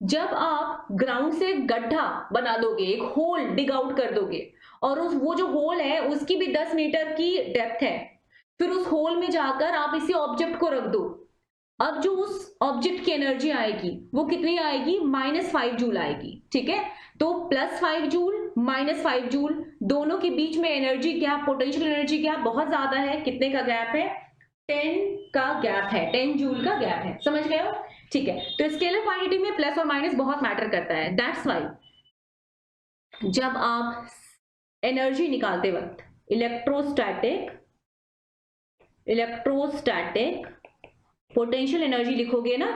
जब आप ग्राउंड से गड्ढा बना दोगे, एक होल डिग आउट कर दोगे, और वो जो होल है उसकी भी 10 मीटर की डेप्थ है, फिर उस होल में जाकर आप इसी ऑब्जेक्ट को रख दो। अब जो उस ऑब्जेक्ट की एनर्जी आएगी वो कितनी आएगी? -5 जूल आएगी। ठीक है, तो +5 जूल -5 जूल, दोनों के बीच में energy gap, potential energy gap बहुत ज्यादा है। कितने का गैप है? 10 का गैप है, 10 जूल का गैप है। समझ गए हो? ठीक है, तो स्केलर क्वांटिटी में प्लस और माइनस बहुत मैटर करता है। दैट्स वाई जब आप एनर्जी निकालते वक्त इलेक्ट्रोस्टैटिक पोटेंशियल एनर्जी लिखोगे ना,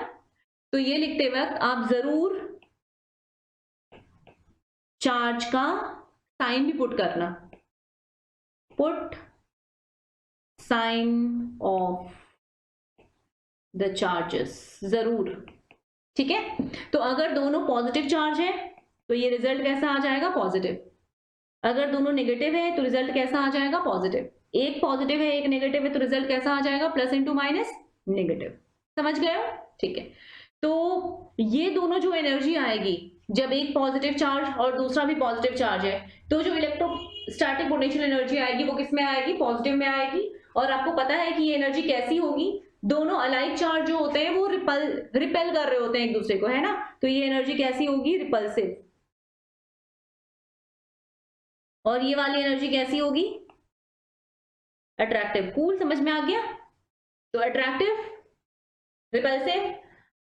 तो ये लिखते वक्त आप जरूर चार्ज का साइन भी पुट करना, put sign of the charges जरूर। ठीक है, तो अगर दोनों पॉजिटिव चार्ज है तो ये रिजल्ट कैसा आ जाएगा? पॉजिटिव। अगर दोनों नेगेटिव है तो रिजल्ट कैसा आ जाएगा? पॉजिटिव। एक पॉजिटिव है एक नेगेटिव है तो रिजल्ट कैसा आ जाएगा? Plus into minus negative. समझ गए हो? ठीक है, तो ये दोनों जो एनर्जी आएगी जब एक पॉजिटिव चार्ज और दूसरा भी पॉजिटिव चार्ज है, तो जो इलेक्ट्रोस्टैटिक पोटेंशियल एनर्जी आएगी वो किस में आएगी? पॉजिटिव में आएगी। और आपको पता है कि ये एनर्जी कैसी होगी? दोनों अलाइक चार्ज जो होते हैं वो रिपेल कर रहे होते हैं एक दूसरे को, है ना, तो ये एनर्जी कैसी होगी? रिपल्सिव। और ये वाली एनर्जी कैसी होगी? अट्रैक्टिव। कूल, समझ में आ गया? तो अट्रैक्टिव, रिपल्सिव,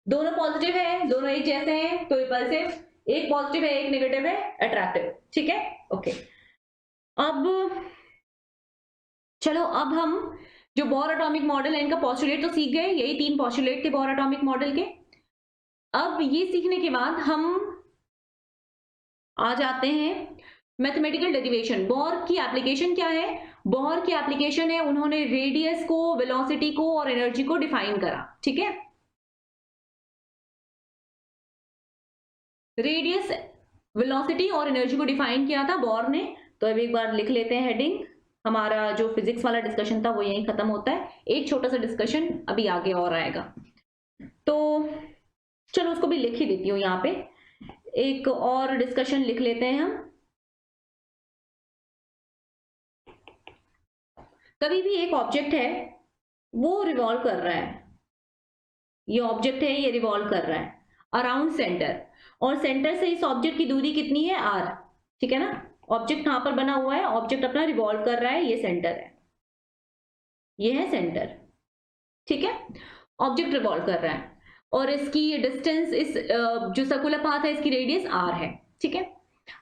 दोनों पॉजिटिव है, दोनों एक जैसे हैं तो रिपल्सिव, एक पॉजिटिव है एक नेगेटिव है, अट्रैक्टिव। ठीक है, ओके। अब चलो, अब हम जो बोर एटॉमिक मॉडल है इनका पोस्टुलेट तो सीख गए, यही 3 पोस्टुलेट थे बोर एटॉमिक मॉडल के। अब ये सीखने के बाद हम आ जाते हैं मैथमेटिकल डेरिवेशन। बोर की एप्लीकेशन क्या है? बोर की एप्लीकेशन है, उन्होंने रेडियस को, वेलोसिटी को और एनर्जी को डिफाइन करा। ठीक है, रेडियस, वेलोसिटी और एनर्जी को डिफाइन किया था बोर ने। तो अब एक बार लिख लेते हैं हेडिंग। हमारा जो फिजिक्स वाला डिस्कशन था वो यहीं खत्म होता है। एक छोटा सा डिस्कशन अभी आगे और आएगा, तो चलो उसको भी लिख ही देती हूँ यहाँ पे। एक और डिस्कशन लिख लेते हैं हम। कभी भी एक ऑब्जेक्ट है वो रिवॉल्व कर रहा है, ये ऑब्जेक्ट है ये रिवॉल्व कर रहा है अराउंड सेंटर, और सेंटर से इस ऑब्जेक्ट की दूरी कितनी है? r। ठीक है ना, ऑब्जेक्ट कहां पर बना हुआ है? ऑब्जेक्ट अपना रिवॉल्व कर रहा है, ये सेंटर है, ये है सेंटर। ठीक है, ऑब्जेक्ट रिवॉल्व कर रहा है और इसकी डिस्टेंस इस जो सर्कुलर पाथ है इसकी रेडियस r है, ठीक है।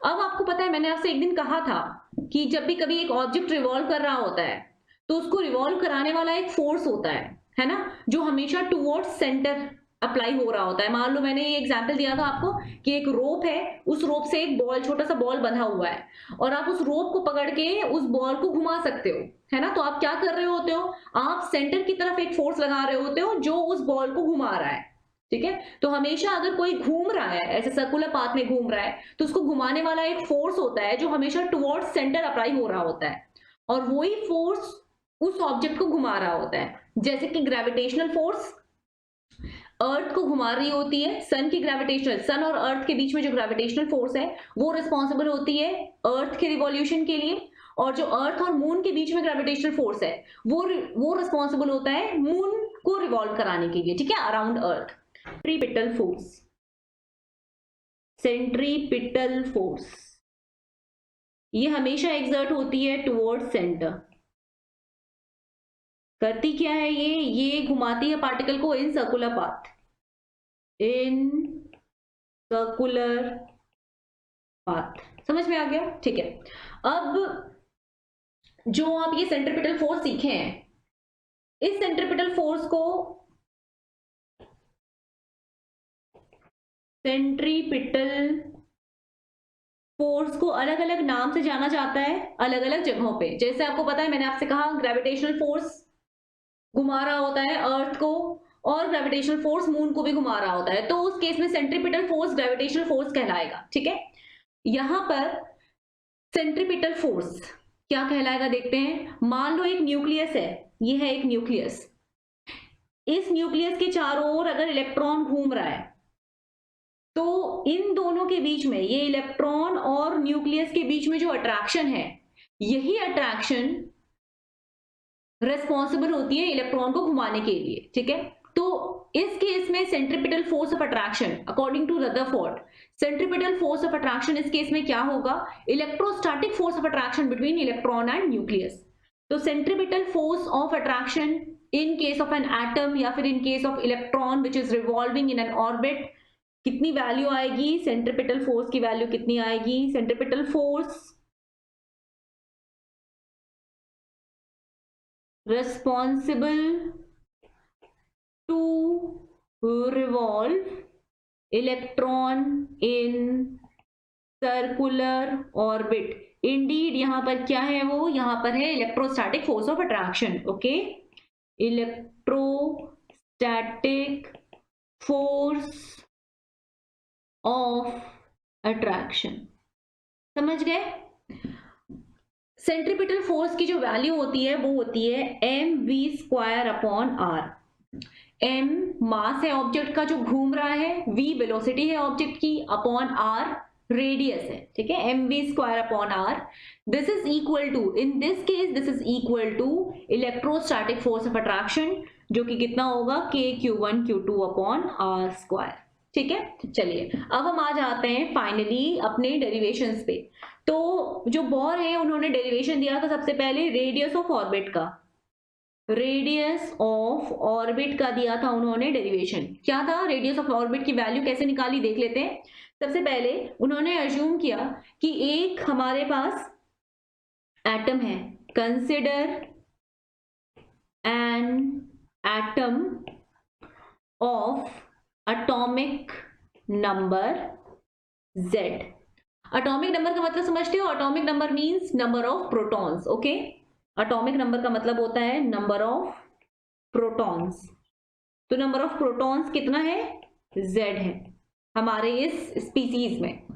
अब आपको पता है मैंने आपसे एक दिन कहा था कि जब भी कभी एक ऑब्जेक्ट रिवॉल्व कर रहा होता है तो उसको रिवॉल्व कराने वाला एक फोर्स होता है ना, जो हमेशा टुवर्ड्स सेंटर अप्लाई हो रहा होता है। मान लो मैंने ये एग्जांपल दिया था आपको कि एक रोप है, उस रोप से एक बॉल, छोटा सा बॉल बंधा हुआ है और आप उस रोप को पकड़ के उस बॉल को घुमा सकते हो, है ना। तो आप क्या कर रहे होते हो, आप सेंटर की तरफ एक फोर्स लगा रहे होते हो जो उस बॉल को घुमा रहा है, ठीक है। तो हमेशा अगर कोई घूम रहा है ऐसे सर्कुलर पाथ में घूम रहा है तो उसको घुमाने वाला एक फोर्स होता है जो हमेशा टुवर्ड्स सेंटर अप्लाई हो रहा होता है, और वही फोर्स उस ऑब्जेक्ट को घुमा रहा होता है। जैसे कि ग्रेविटेशनल फोर्स अर्थ को घुमा रही होती है, सन की ग्रेविटेशनल, सन और अर्थ के बीच में जो ग्रेविटेशनल फोर्स है वो रिस्पॉन्सिबल होती है अर्थ के रिवॉल्यूशन के लिए, और जो अर्थ और मून के बीच में ग्रेविटेशनल फोर्स है वो रिस्पॉन्सिबल होता है मून को रिवॉल्व कराने के लिए, ठीक है, अराउंड अर्थ। सेंट्रीपिटल फोर्स, सेंट्रीपिटल फोर्स ये हमेशा एक्सर्ट होती है टुवर्ड्स सेंटर। करती क्या है ये घुमाती है पार्टिकल को in circular path, in circular path. समझ में आ गया, ठीक है। अब जो आप ये सेंट्रीपिटल फोर्स सीखे हैं, इस सेंट्रीपिटल फोर्स को अलग अलग नाम से जाना जाता है अलग अलग जगहों पे। जैसे आपको पता है मैंने आपसे कहा ग्रेविटेशनल फोर्स घुमा रहा होता है अर्थ को और ग्रेविटेशनल फोर्स मून को भी घुमा रहा होता है, तो उस केस में सेंट्रीपिटल फोर्स ग्रेविटेशनल फोर्स कहलाएगा, ठीक है। यहां पर सेंट्रीपिटल फोर्स क्या कहलाएगा देखते हैं। मान लो एक न्यूक्लियस है, ये है एक न्यूक्लियस, इस न्यूक्लियस के चारों ओर अगर इलेक्ट्रॉन घूम रहा है तो इन दोनों के बीच में, ये इलेक्ट्रॉन और न्यूक्लियस के बीच में जो अट्रैक्शन है, यही अट्रैक्शन रिस्पॉन्सिबल होती है इलेक्ट्रॉन को घुमाने के लिए, ठीक है। तो इस केस में centripetal force of attraction according to Rutherford, centripetal force of attraction इस केस में क्या होगा, electrostatic force of attraction between electron and nucleus. तो centripetal force of attraction in case of an atom या फिर इन case of electron which is revolving in an orbit, कितनी value आएगी, centripetal force की वैल्यू कितनी आएगी, centripetal force responsible to revolve electron in circular orbit। Indeed यहां पर क्या है, वो यहां पर है electrostatic force of attraction, okay, electrostatic force of attraction. समझ गए। सेंट्रीपिटल फोर्स की जो वैल्यू होती है वो होती है mv²/r। m मास है ऑब्जेक्ट का जो घूम रहा है, v वेलोसिटी है ऑब्जेक्ट की, अपॉन r रेडियस है, ठीक है, mv²/r। This is equal to, in this case this is equal to electrostatic force of attraction, जो कि कितना होगा k(q1q2)/r², ठीक है। चलिए अब हम आ जाते हैं फाइनली अपने डेरिवेशंस पे। तो जो बोर है उन्होंने डेरिवेशन दिया था सबसे पहले रेडियस ऑफ ऑर्बिट का, रेडियस ऑफ ऑर्बिट का दिया था उन्होंने डेरिवेशन। क्या था, रेडियस ऑफ ऑर्बिट की वैल्यू कैसे निकाली देख लेते हैं। सबसे पहले उन्होंने अज्यूम किया कि एक हमारे पास एटम है, consider an atom of atomic number z। Atomic number का मतलब समझते हो, atomic number means number of protons, okay. Atomic number का मतलब होता है नंबर ऑफ प्रोटॉन्स। तो नंबर ऑफ प्रोटॉन्स कितना है, z है हमारे इस स्पीसीज में।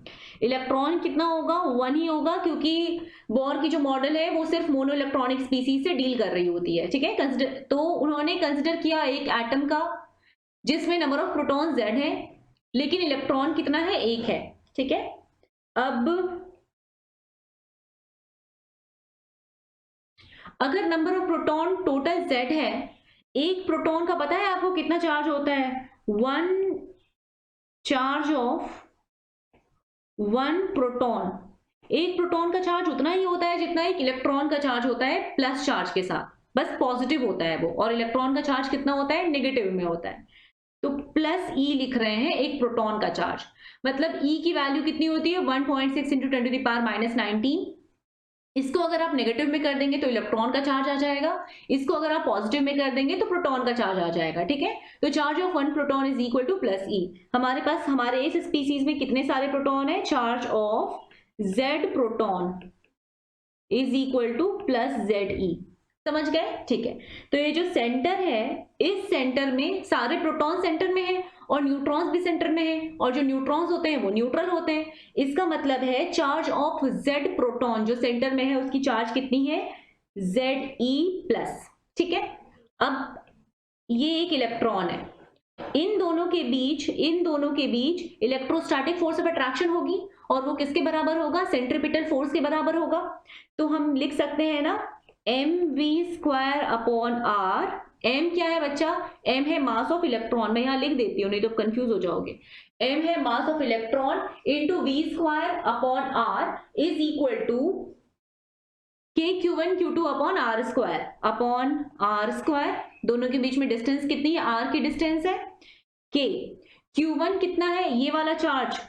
इलेक्ट्रॉन कितना होगा, 1 ही होगा, क्योंकि बोर की जो मॉडल है वो सिर्फ मोनो इलेक्ट्रॉनिक स्पीसीज से डील कर रही होती है, ठीक है। तो उन्होंने कंसिडर किया एक एटम का जिसमें नंबर ऑफ प्रोटॉन z है लेकिन इलेक्ट्रॉन कितना है, 1 है, ठीक है। अब अगर number of proton total z है, एक प्रोटॉन का पता है आपको कितना चार्ज होता है, 1 चार्ज ऑफ 1 प्रोटॉन। एक प्रोटॉन का चार्ज उतना ही होता है जितना एक इलेक्ट्रॉन का चार्ज होता है प्लस चार्ज के साथ, बस पॉजिटिव होता है वो, और इलेक्ट्रॉन का चार्ज कितना होता है, नेगेटिव में होता है। तो प्लस ई लिख रहे हैं एक प्रोटॉन का चार्ज। मतलब ई की वैल्यू कितनी होती है 1.6 इंटू 10 टू द पावर -19। इसको अगर आप नेगेटिव में कर देंगे तो इलेक्ट्रॉन का चार्ज आ जाएगा, इसको अगर आप पॉजिटिव में कर देंगे तो प्रोटॉन का चार्ज आ जाएगा। ठीक है, तो charge of one proton is equal two plus ई। हमारे पास हमारे इस स्पीसीज में कितने सारे प्रोटॉन है? Charge of Z proton is equal two plus Z ई। समझ गए? ठीक है, तो ये जो सेंटर है, इस सेंटर में सारे प्रोटॉन सेंटर में है और न्यूट्रॉन्स भी सेंटर में है, और जो न्यूट्रॉन्स होते हैं वो न्यूट्रल होते हैं। इसका मतलब है चार्ज ऑफ जेड प्रोटॉन जो सेंटर में है उसकी चार्ज कितनी है? Z E plus. ठीक है, अब ये एक इलेक्ट्रॉन है, इन दोनों के बीच इलेक्ट्रोस्टैटिक फोर्स ऑफ अट्रैक्शन होगी, और वो किसके बराबर होगा? सेंट्रीपिटल फोर्स के बराबर होगा। तो हम लिख सकते हैं ना mv² अपॉन r। m क्या है बच्चा? m है मास ऑफ इलेक्ट्रॉन। मैं यहां लिख देती हूँ नहीं तो कंफ्यूज हो जाओगे। m है mass of electron into v² upon r is equal to kq1 q2 upon r square. दोनों के बीच में डिस्टेंस कितनी है? r की डिस्टेंस है k। q1 कितना है? ये वाला चार्ज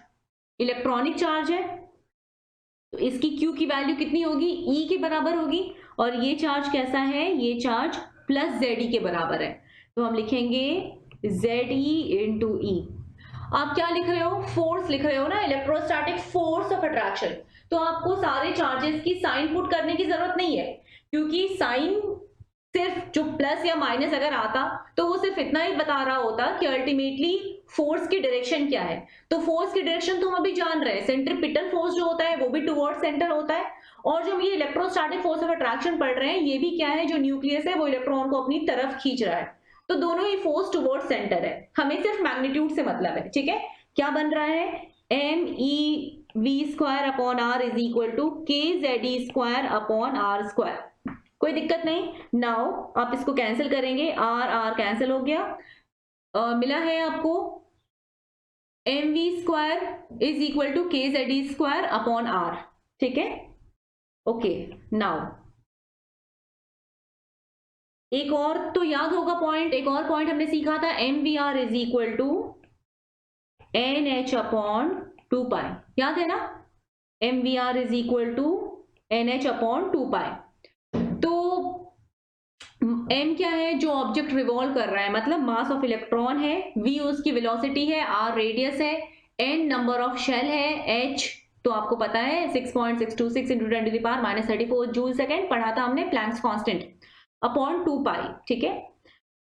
इलेक्ट्रॉनिक चार्ज है, तो इसकी q की वैल्यू कितनी होगी? e के बराबर होगी। और ये चार्ज कैसा है? ये चार्ज प्लस Ze के बराबर है, तो हम लिखेंगे Ze इंटू ई। आप क्या लिख रहे हो? फोर्स लिख रहे हो ना, इलेक्ट्रोस्टैटिक फोर्स ऑफ अट्रैक्शन। तो आपको सारे चार्जेस की साइन पुट करने की जरूरत नहीं है, क्योंकि साइन सिर्फ जो प्लस या माइनस अगर आता तो वो सिर्फ इतना ही बता रहा होता कि अल्टीमेटली फोर्स की डायरेक्शन क्या है। तो फोर्स की डायरेक्शन तो हम अभी जान रहे हैं, सेंट्रीपिटल फोर्स जो होता है वो भी टुवर्ड्स सेंटर होता है, और जो ये इलेक्ट्रोस्टैटिक फोर्स ऑफ अट्रैक्शन पढ़ रहे हैं ये भी क्या है? जो न्यूक्लियस है वो इलेक्ट्रॉन को अपनी तरफ खींच रहा है। तो दोनों ही फोर्स टुवर्ड्स सेंटर है, हमें सिर्फ मैग्नीट्यूड से मतलब है। ठीक है, क्या बन रहा है? mev² upon r is equal to kze² upon r square. कोई दिक्कत नहीं। नाउ आप इसको कैंसिल करेंगे, r कैंसिल हो गया। मिला है आपको mv² is equal to kze² upon r। ठीक है, ओके। नाउ एक और तो याद होगा पॉइंट, एक और पॉइंट हमने सीखा था, mvr is equal to nh upon 2 pi. याद है ना? mvr is equal to nh upon 2 pi. तो m क्या है? जो ऑब्जेक्ट रिवॉल्व कर रहा है, मतलब मास ऑफ इलेक्ट्रॉन है, v उसकी वेलोसिटी है, r रेडियस है, n नंबर ऑफ शेल है, h तो आपको पता है 6.626 into 10 to the power -34 joule second पढ़ा था हमने, प्लैंक्स कांस्टेंट अपॉन 2 पाई। ठीक है,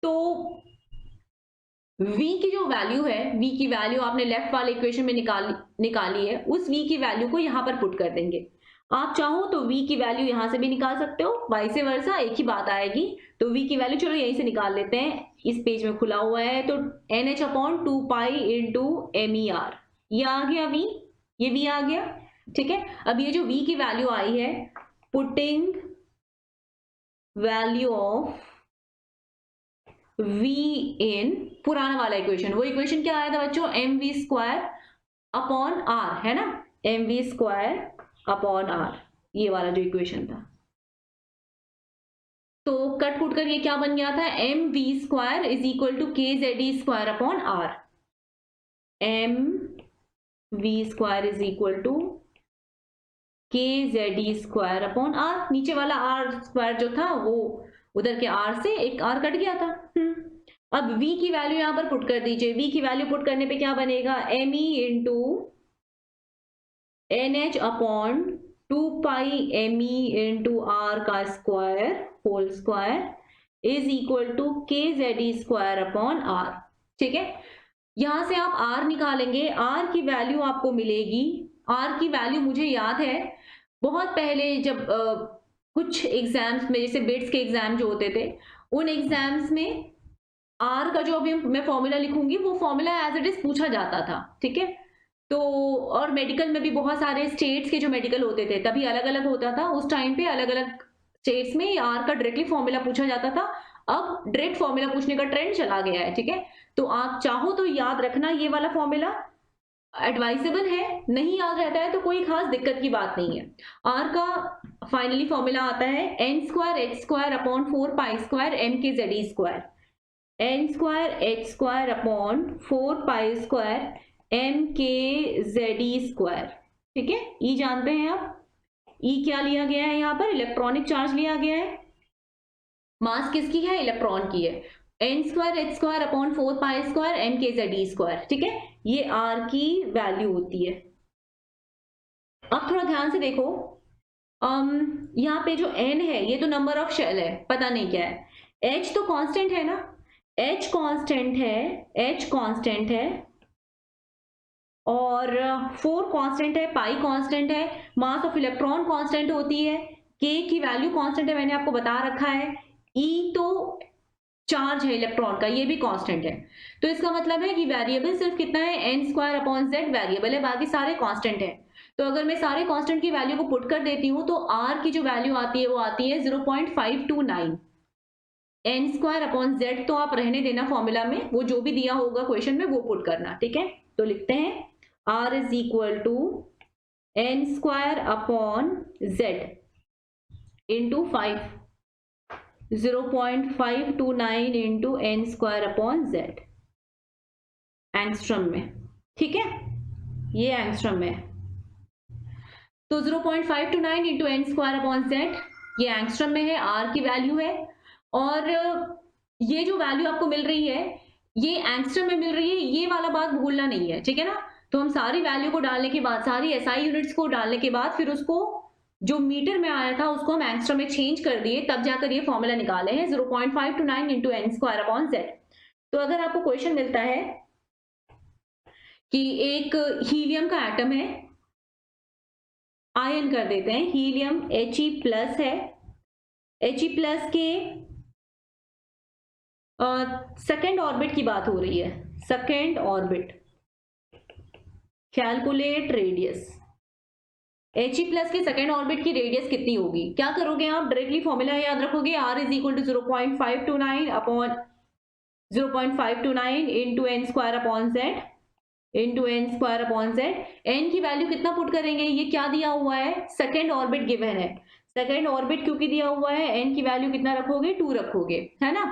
तो v की जो वैल्यू है, v की वैल्यू आपने लेफ्ट वाले इक्वेशन में निकाली है, उस v की वैल्यू को यहां पर पुट कर देंगे। आप चाहो तो v की वैल्यू यहां से भी निकाल सकते हो, वाइस वर्सा एक ही बात आएगी। तो v की वैल्यू चलो यहीं से निकाल लेते हैं, इस पेज में खुला हुआ है। तो nh upon 2 pi into MER, ये आ गया v, ये v आ गया। ठीक है, अब ये जो v की वैल्यू आई है, पुटिंग वैल्यू ऑफ v इन पुराना वाला इक्वेशन, वो इक्वेशन क्या आया था बच्चों? mv² अपॉन r, है ना? mv² अपॉन r, ये वाला जो इक्वेशन था। तो कट कुट कर ये क्या बन गया था? mv² is equal to kze² upon r। mv² is equal to kze² upon r। नीचे वाला r स्क्वायर जो था वो उधर के r से एक r कट गया था। अब v की वैल्यू यहां पर पुट कर दीजिए। v की वैल्यू पुट करने पे क्या बनेगा? me into nh upon 2 pi me into r का square whole square is equal to kze² upon r। ठीक है, यहां से आप r निकालेंगे, r की वैल्यू आपको मिलेगी। r की वैल्यू मुझे याद है बहुत पहले जब कुछ एग्जाम्स में, जैसे बिट्स के एग्जाम जो होते थे, उन एग्जाम्स में r का जो अभी मैं फॉर्मूला लिखूंगी वो फॉर्मूला एज इट इज पूछा जाता था। ठीक है, तो और मेडिकल में भी बहुत सारे स्टेट्स के जो मेडिकल होते थे तभी अलग अलग होता था, उस टाइम पे अलग अलग स्टेट्स में r का डायरेक्टली फॉर्मूला पूछा जाता था। अब डायरेक्ट फॉर्मूला पूछने का ट्रेंड चला गया है। ठीक है, तो आप चाहो तो याद रखना, ये वाला फॉर्मूला एडवाइजेबल है, नहीं याद रहता है तो कोई खास दिक्कत की बात नहीं है। r का फाइनली फॉर्मूला आता है n² h² upon 4 pi square m K ze²। N square H square upon 4 pi square M K Z E square. ठीक है, ई जानते हैं आप, ई क्या लिया गया है, यहां पर इलेक्ट्रॉनिक चार्ज लिया गया है, मास किसकी है, इलेक्ट्रॉन की है, N square H square upon 4 pi square M K Z E square. ठीक है, ये आर की वैल्यू होती है। अब थोड़ा ध्यान से देखो, यहाँ पे जो n है ये तो नंबर ऑफ शेल है, पता नहीं क्या है, h तो कांस्टेंट है ना, h कांस्टेंट है, h कांस्टेंट है, और 4 कांस्टेंट है, पाई कांस्टेंट है, मास ऑफ इलेक्ट्रॉन कांस्टेंट होती है, k की वैल्यू कांस्टेंट है, मैंने आपको बता रखा है, e तो चार्ज है इलेक्ट्रॉन का, ये भी कांस्टेंट है। तो इसका मतलब है कि वेरिएबल सिर्फ कितना है, N square upon Z variable है, बाकी सारे कांस्टेंट है। तो अगर मैं सारे कांस्टेंट की वैल्यू को पुट कर देती हूँ तो आर की जो वैल्यू आती है वो आती है 0.529। एन स्क्वायर अपॉन जेड तो आप रहने देना फॉर्मूला में, वो जो भी दिया होगा क्वेश्चन में वो पुट करना। ठीक है, तो लिखते हैं R is equal to N square upon Z into 5, 0.529 into N square upon Z, angstrom में। ठीक है, ये एंगस्ट्रम में है, तो 0.529 into N square upon Z ये एंगस्ट्रम में है, आर की वैल्यू है। और ये जो वैल्यू आपको मिल रही है ये एंगस्ट्रम में मिल रही है, ये वाला बात भूलना नहीं है। ठीक है ना, तो हम सारी वैल्यू को डालने के बाद, सारी एसआई यूनिट्स को डालने के बाद फिर उसको जो मीटर में आया था उसको हम एंगस्ट्रम में चेंज कर दिए, तब जाकर ये फॉर्मूला निकाले हैं 0.529 into N square upon Z. तो अगर आपको क्वेश्चन मिलता है कि एक हीलियम का एटम है, आयन कर देते हैं, हीलियम He प्लस है, He प्लस के सेकेंड ऑर्बिट की बात हो रही है, second orbit, calculate radius, He plus के सेकेंड ऑर्बिट की रेडियस कितनी होगी, क्या करोगे आप, डायरेक्टली फॉर्मूला याद रखोगे, R is equal to 0.529 upon 0.529 into N square upon Z into N square upon Z. N की वैल्यू कितना पुट करेंगे, ये क्या दिया हुआ है, सेकेंड ऑर्बिट गिवन है, सेकेंड ऑर्बिट क्योंकि दिया हुआ है, एन की वैल्यू कितना रखोगे, 2 रखोगे, है ना।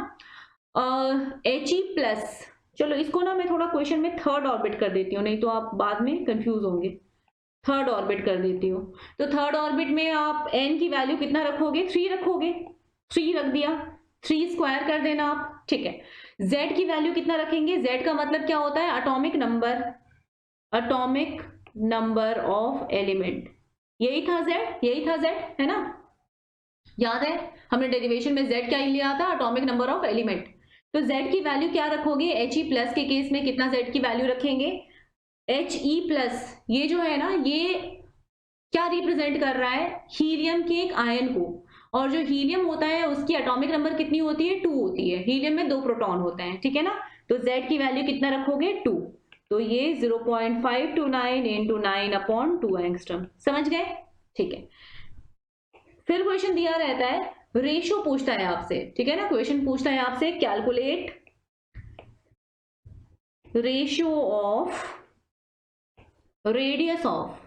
He प्लस, चलो इसको ना मैं थोड़ा क्वेश्चन में थर्ड ऑर्बिट कर देती हूँ, नहीं तो आप बाद में कंफ्यूज होंगे, थर्ड ऑर्बिट कर देती हूँ। तो थर्ड ऑर्बिट में आप n की वैल्यू कितना रखोगे, 3 रखोगे, 3 रख दिया, 3 स्क्वायर कर देना आप। ठीक है, z की वैल्यू कितना रखेंगे, z का मतलब क्या होता है, atomic number, atomic number of element, यही था z, यही था z, है ना, याद है हमने डेरिवेशन में z क्या लिया था, एटॉमिक नंबर ऑफ एलिमेंट। तो z की वैल्यू क्या रखोगे, He प्लस के केस में कितना z की वैल्यू रखेंगे, He प्लस, ये जो है ना ये क्या रिप्रेजेंट कर रहा है, हीलियम के एक आयन को, और जो हीलियम होता है उसकी एटॉमिक नंबर कितनी होती है, 2 होती है, हीलियम में 2 प्रोटॉन होते हैं। ठीक है ना, तो z की वैल्यू कितना रखोगे, 2, तो ये 0.529 इंटू 9 अपॉन 2 एंगस्ट्रम, समझ गए। ठीक है, फिर क्वेश्चन दिया रहता है, रेशियो पूछता है आपसे, ठीक है ना, क्वेश्चन पूछता है आपसे calculate ratio of radius of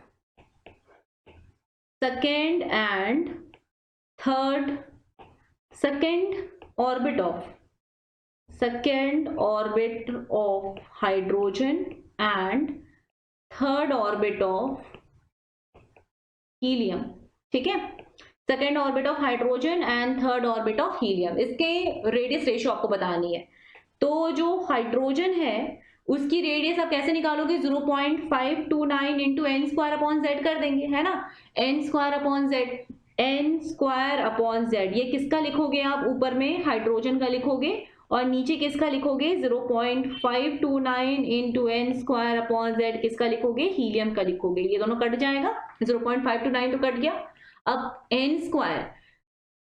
second and third, second orbit of, second orbit of hydrogen and third orbit of helium. ठीक है, second orbit of hydrogen and third orbit of helium, इसके रेडियस रेशियो आपको बतानी है। तो जो hydrogen है उसकी रेडियस आप कैसे निकालोगे, 0.529 into N square upon Z कर देंगे, है ना, N square upon Z, N square upon Z, ये किसका लिखोगे आप, ऊपर में हाइड्रोजन का लिखोगे और नीचे किसका लिखोगे, 0.529 into N square upon Z किसका लिखोगे, हीलियम का लिखोगे, ये दोनों कट जाएगा, 0.529 तो कट गया। अब एन स्क्वायर,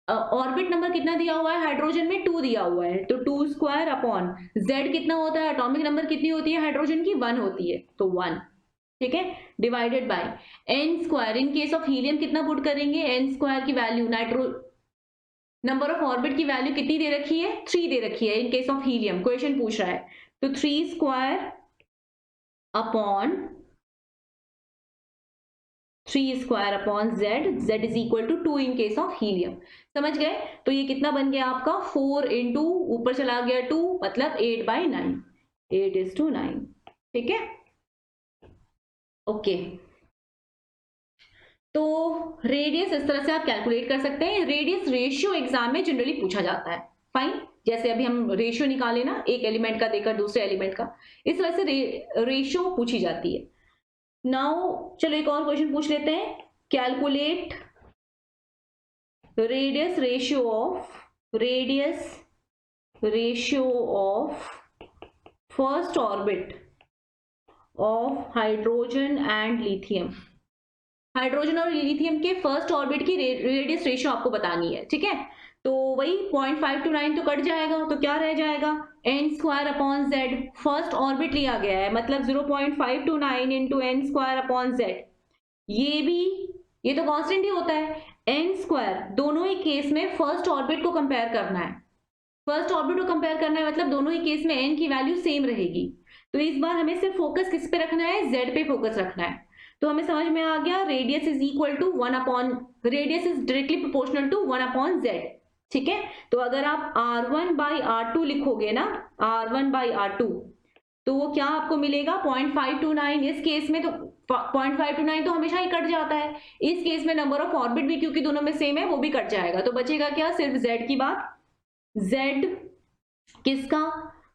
ऑर्बिट नंबर कितना दिया हुआ है हाइड्रोजन में, 2 दिया हुआ है, तो 2 स्क्वायर अपॉन जेड कितना होता है, एटॉमिक नंबर कितनी होती है हाइड्रोजन की, 1 होती है, तो 1, ठीक है, divided by N square, in case of helium कितना पुट करेंगे, एन स्क्वायर की वैल्यू, नाइट्रो नंबर ऑफ ऑर्बिट की वैल्यू कितनी दे रखी है, 3 दे रखी है in case of helium, question पूछ रहा है, तो 3 square upon 3 square upon z is equal to 2 in case of helium. समझ गए? तो ये कितना बन गया आपका 4 इंटू ऊपर चला गया 2 मतलब 8/9, 8:9। ठीक है, ओके। तो रेडियस इस तरह से आप कैलकुलेट कर सकते हैं। रेडियस रेशियो एग्जाम में जनरली पूछा जाता है। फाइन, जैसे अभी हम रेशियो निकाले ना, एक एलिमेंट का देकर दूसरे एलिमेंट का, इस तरह से रेशियो पूछी जाती है। नाउ चलो एक और क्वेश्चन पूछ लेते हैं। Calculate radius ratio of first orbit of hydrogen and lithium. Hydrogen और लिथियम के फर्स्ट ऑर्बिट की रेडियस रेशियो आपको बतानी है। ठीक है, तो वही 0.529 तो कट जाएगा, तो क्या रह जाएगा n square upon z। First orbit लिया गया है मतलब 0.529 into n square upon z। ये तो कांस्टेंट ही होता है। n स्क्वायर दोनों ही केस में फर्स्ट ऑर्बिट को कंपेयर करना है। फर्स्ट ऑर्बिट को कंपेयर करना है मतलब दोनों ही केस में n की वैल्यू सेम रहेगी। तो इस बार हमें सिर्फ फोकस किस पे रखना है, z पे फोकस रखना है। तो हमें समझ में आ गया radius is equal to 1 upon, radius is directly proportional to 1 upon z। ठीक है, तो अगर आप r1/r2 लिखोगे ना, r1/r2, तो वो क्या आपको मिलेगा 0.529। इस केस में तो 0.529 तो हमेशा ही कट जाता है। इस केस में नंबर ऑफ ऑर्बिट भी क्योंकि दोनों में सेम है वो भी कट जाएगा। तो बचेगा क्या, सिर्फ z की बात। z किसका,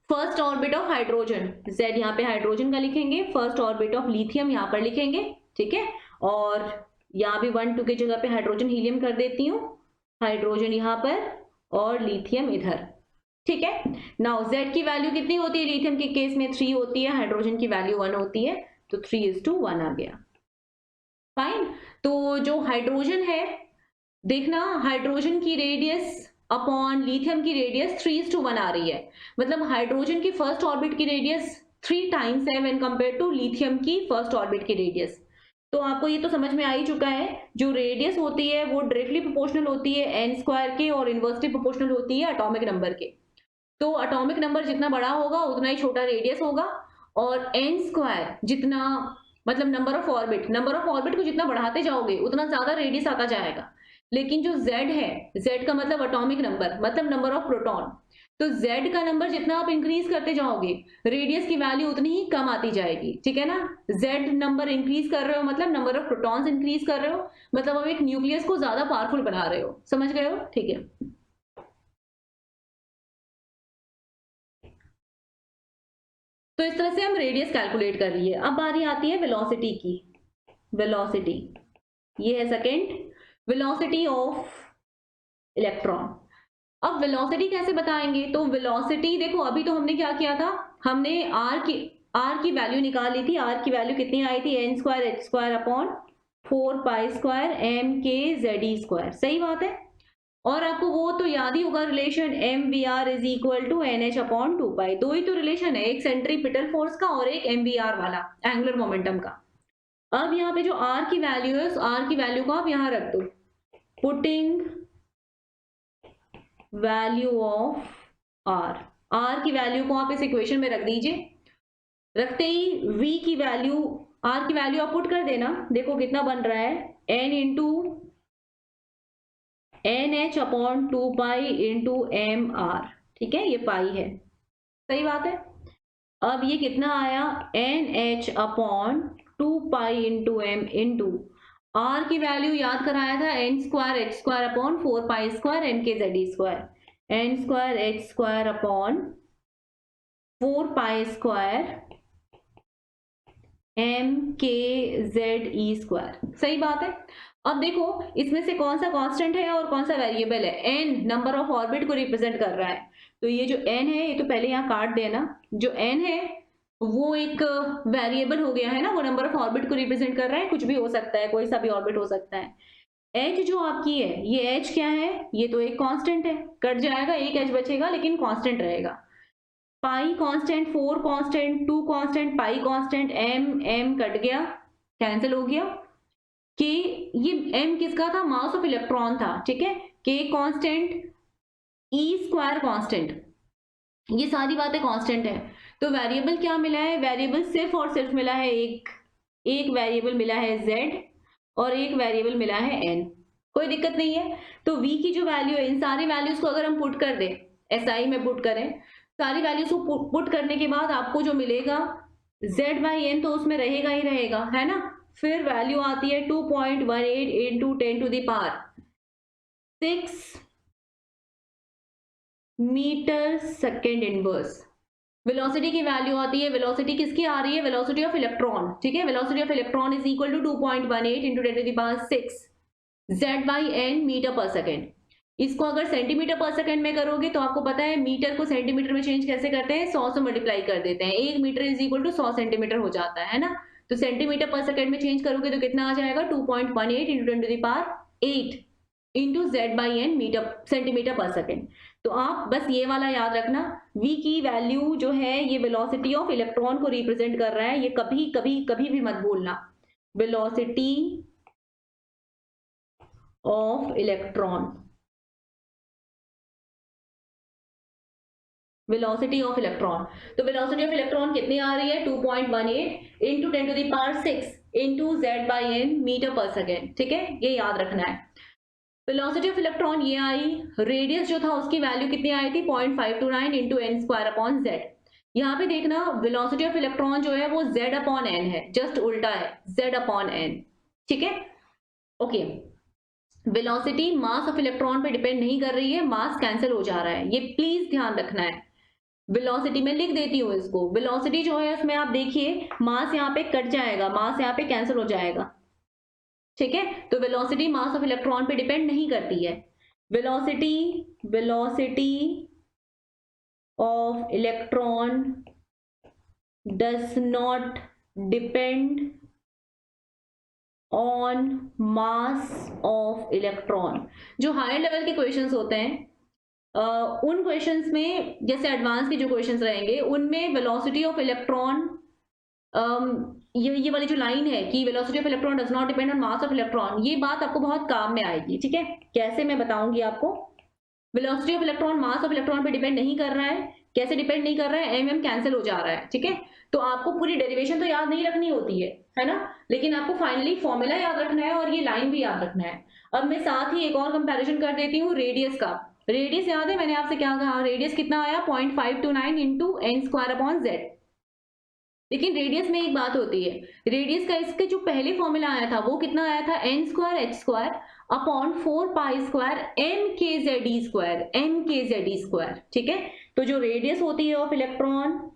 first orbit of hydrogen, z यहाँ पे हाइड्रोजन का लिखेंगे, फर्स्ट ऑर्बिट ऑफ लिथियम यहाँ पर लिखेंगे। ठीक है, और यहाँ भी 1 2 की जगह पे हाइड्रोजन हीलियम कर देती हूँ, हाइड्रोजन यहाँ पर और लिथियम इधर। ठीक है, नाउ z की वैल्यू कितनी होती है, लिथियम के केस में 3 होती है, हाइड्रोजन की वैल्यू 1 होती है, तो 3:1 आ गया। फाइन, तो जो हाइड्रोजन है, देखना हाइड्रोजन की रेडियस अपॉन लिथियम की रेडियस 3:1 आ रही है। मतलब हाइड्रोजन की फर्स्ट ऑर्बिट की रेडियस 3 टाइम्स है व्हेन कंपेयर टू लिथियम की फर्स्ट ऑर्बिट की रेडियस। तो आपको ये तो समझ में आ ही चुका है, जो रेडियस होती है वो डायरेक्टली प्रोपोर्शनल होती है n स्क्वायर के और इनवर्सली प्रोपोर्शनल होती है एटॉमिक नंबर के। तो एटॉमिक नंबर जितना बड़ा होगा उतना ही छोटा रेडियस होगा, और n स्क्वायर जितना मतलब नंबर ऑफ ऑर्बिट को जितना बढ़ाते जाओगे उतना ज्यादा रेडियस आता जाएगा। लेकिन जो z है, z का मतलब एटॉमिक नंबर, मतलब नंबर ऑफ प्रोटॉन, तो z का नंबर जितना आप इंक्रीज करते जाओगे रेडियस की वैल्यू उतनी ही कम आती जाएगी। ठीक है ना, z नंबर इंक्रीज कर रहे हो मतलब नंबर ऑफ प्रोटॉन्स इंक्रीज कर रहे हो, मतलब आप एक न्यूक्लियस को ज्यादा पावरफुल बना रहे हो। समझ गए हो? ठीक है, तो इस तरह से हम रेडियस कैलकुलेट कर लिए। अब बारी आती है वेलोसिटी की। वेलोसिटी ये है सेकेंड, वेलोसिटी ऑफ इलेक्ट्रॉन। अब वेलोसिटी कैसे बताएंगे, तो वेलोसिटी देखो अभी तो हमने क्या किया था, हमने r की वैल्यू निकाल ली थी। r की वैल्यू कितनी आई थी, n square h square upon 4 square m k z e square. सही बात है, और आपको वो तो याद ही होगा relation mvr is equal to nh upon 2 दो ही तो रिलेशन है, एक सेंट्रीपिटल फोर्स का और एक mvr वाला एंगुलर मोमेंटम का। अब यहाँ पे जो r की वैल्यू है उस r की वैल्यू को आप यहाँ रख दो, पुटिंग वैल्यू ऑफ r की वैल्यू को आप इस इक्वेशन में रख दीजिए। रखते ही v की वैल्यू, r की वैल्यू आप पुट कर देना, देखो कितना बन रहा है n into nh upon 2 into mr। ठीक है, ये पाई है, सही बात है। अब ये कितना आया nh upon 2 into m into r की वैल्यू याद कराया था n square h square upon 4 square m k z e square, n square h square upon 4 square m k z e square. सही बात है। अब देखो इसमें से कौन सा कांस्टेंट है और कौन सा वेरिएबल है, n नंबर ऑफ ऑर्बिट को रिप्रेजेंट कर रहा है, तो ये जो n है ये तो पहले यहाँ काट देना। जो n है वो एक वेरिएबल हो गया है ना, वो नंबर ऑफ ऑर्बिट को रिप्रेजेंट कर रहा है, कुछ भी हो सकता है, कोई सा भी ऑर्बिट हो सकता है। h जो आपकी है, ये h क्या है, ये तो एक कांस्टेंट है, कट जाएगा, एक h बचेगा लेकिन कांस्टेंट रहेगा। पाई कांस्टेंट, 4 कांस्टेंट, 2 कांस्टेंट, पाई कांस्टेंट, m कट गया, कैंसिल हो गया। k, ये m किसका था, मास ऑफ इलेक्ट्रॉन था। ठीक है, k constant, e square constant, ये सारी बातें कांस्टेंट है। तो वेरिएबल क्या मिला है, वेरिएबल सिर्फ और सिर्फ मिला है एक वेरिएबल मिला है z, और एक वेरिएबल मिला है n, कोई दिक्कत नहीं है। तो v की जो वैल्यू है, इन सारी वैल्यूज को अगर हम पुट कर दें, SI में पुट करें, सारी वैल्यूज को पुट करने के बाद आपको जो मिलेगा z/n तो उसमें रहेगा ही रहेगा, है ना। फिर वैल्यू आती है 2.18 into 10⁶ metre second inverse. Velocity की वैल्यू आती है, वेलोसिटी किसकी आ रही है, वेलोसिटी ऑफ इलेक्ट्रॉन, ठीक है। Velocity of electron is equal to 2.18 into 10⁶ z/n metre per second. इसको अगर सेंटीमीटर पर सेकेंड में करोगे तो आपको पता है मीटर को सेंटीमीटर में चेंज कैसे करते हैं, 100 से मल्टीप्लाई कर देते हैं। 1 metre is equal to 100 centimetre हो जाता है ना। तो सेंटीमीटर पर सेकेंड में चेंज करोगे तो कितना आ जाएगा, 2.18 into 10⁸ into z/n metre centimetre per second. तो आप बस ये वाला याद रखना, v की वैल्यू जो है ये वेलोसिटी ऑफ इलेक्ट्रॉन को रिप्रेजेंट कर रहा है, ये कभी कभी कभी भी मत भूलना, velocity of electron, velocity of electron. तो वेलोसिटी ऑफ इलेक्ट्रॉन कितनी आ रही है, 2.18 into 10⁶ into z/n metre per second, ठीक है, ये याद रखना है। वेलोसिटी ऑफ इलेक्ट्रॉन ये आई, रेडियस जो था उसकी वैल्यू कितनी आई थी, 0.529 इंटू n²/z। यहाँ पे देखना वेलोसिटी ऑफ इलेक्ट्रॉन जो है वो z/n है, जस्ट उल्टा है, z/n, ठीक है, okay. Velocity mass of electron पे डिपेंड नहीं कर रही है, मास कैंसिल हो जा रहा है, ये प्लीज ध्यान रखना है। वेलोसिटी में लिख देती हूँ इसको, वेलोसिटी जो है उसमें आप देखिए मास यहाँ पे कट जाएगा, मास यहाँ पे कैंसिल हो जाएगा, ठीक है। तो वेलोसिटी मास ऑफ इलेक्ट्रॉन पे डिपेंड नहीं करती है। Velocity of electron does not depend on mass of electron. जो हायर लेवल के क्वेश्चंस होते हैं उन क्वेश्चंस में, जैसे एडवांस के जो क्वेश्चंस रहेंगे उनमें वेलोसिटी ऑफ इलेक्ट्रॉन, ये वाली जो लाइन है कि velocity of electron does not depend on mass of electron, ये बात आपको बहुत काम में आएगी, ठीक है। कैसे, मैं बताऊंगी आपको। Velocity of electron mass of electron पे डिपेंड नहीं कर रहा है, कैसे डिपेंड नहीं कर रहा है, एम कैंसिल हो जा रहा है, ठीक है। तो आपको पूरी डेरिवेशन तो याद नहीं रखनी होती है ना, लेकिन आपको फाइनली फॉर्मूला याद रखना है और ये लाइन भी याद रखना है। अब मैं साथ ही एक और कंपैरिजन कर देती हूँ रेडियस का। रेडियस याद है मैंने आपसे क्या कहा, रेडियस कितना आया, 0.529 इंटू n²/z। लेकिन रेडियस में एक बात होती है, रेडियस का इसके जो पहले फॉर्मूला आया था वो कितना आया था, n²h²/4π² ठीक है। तो जो रेडियस होती है of electron,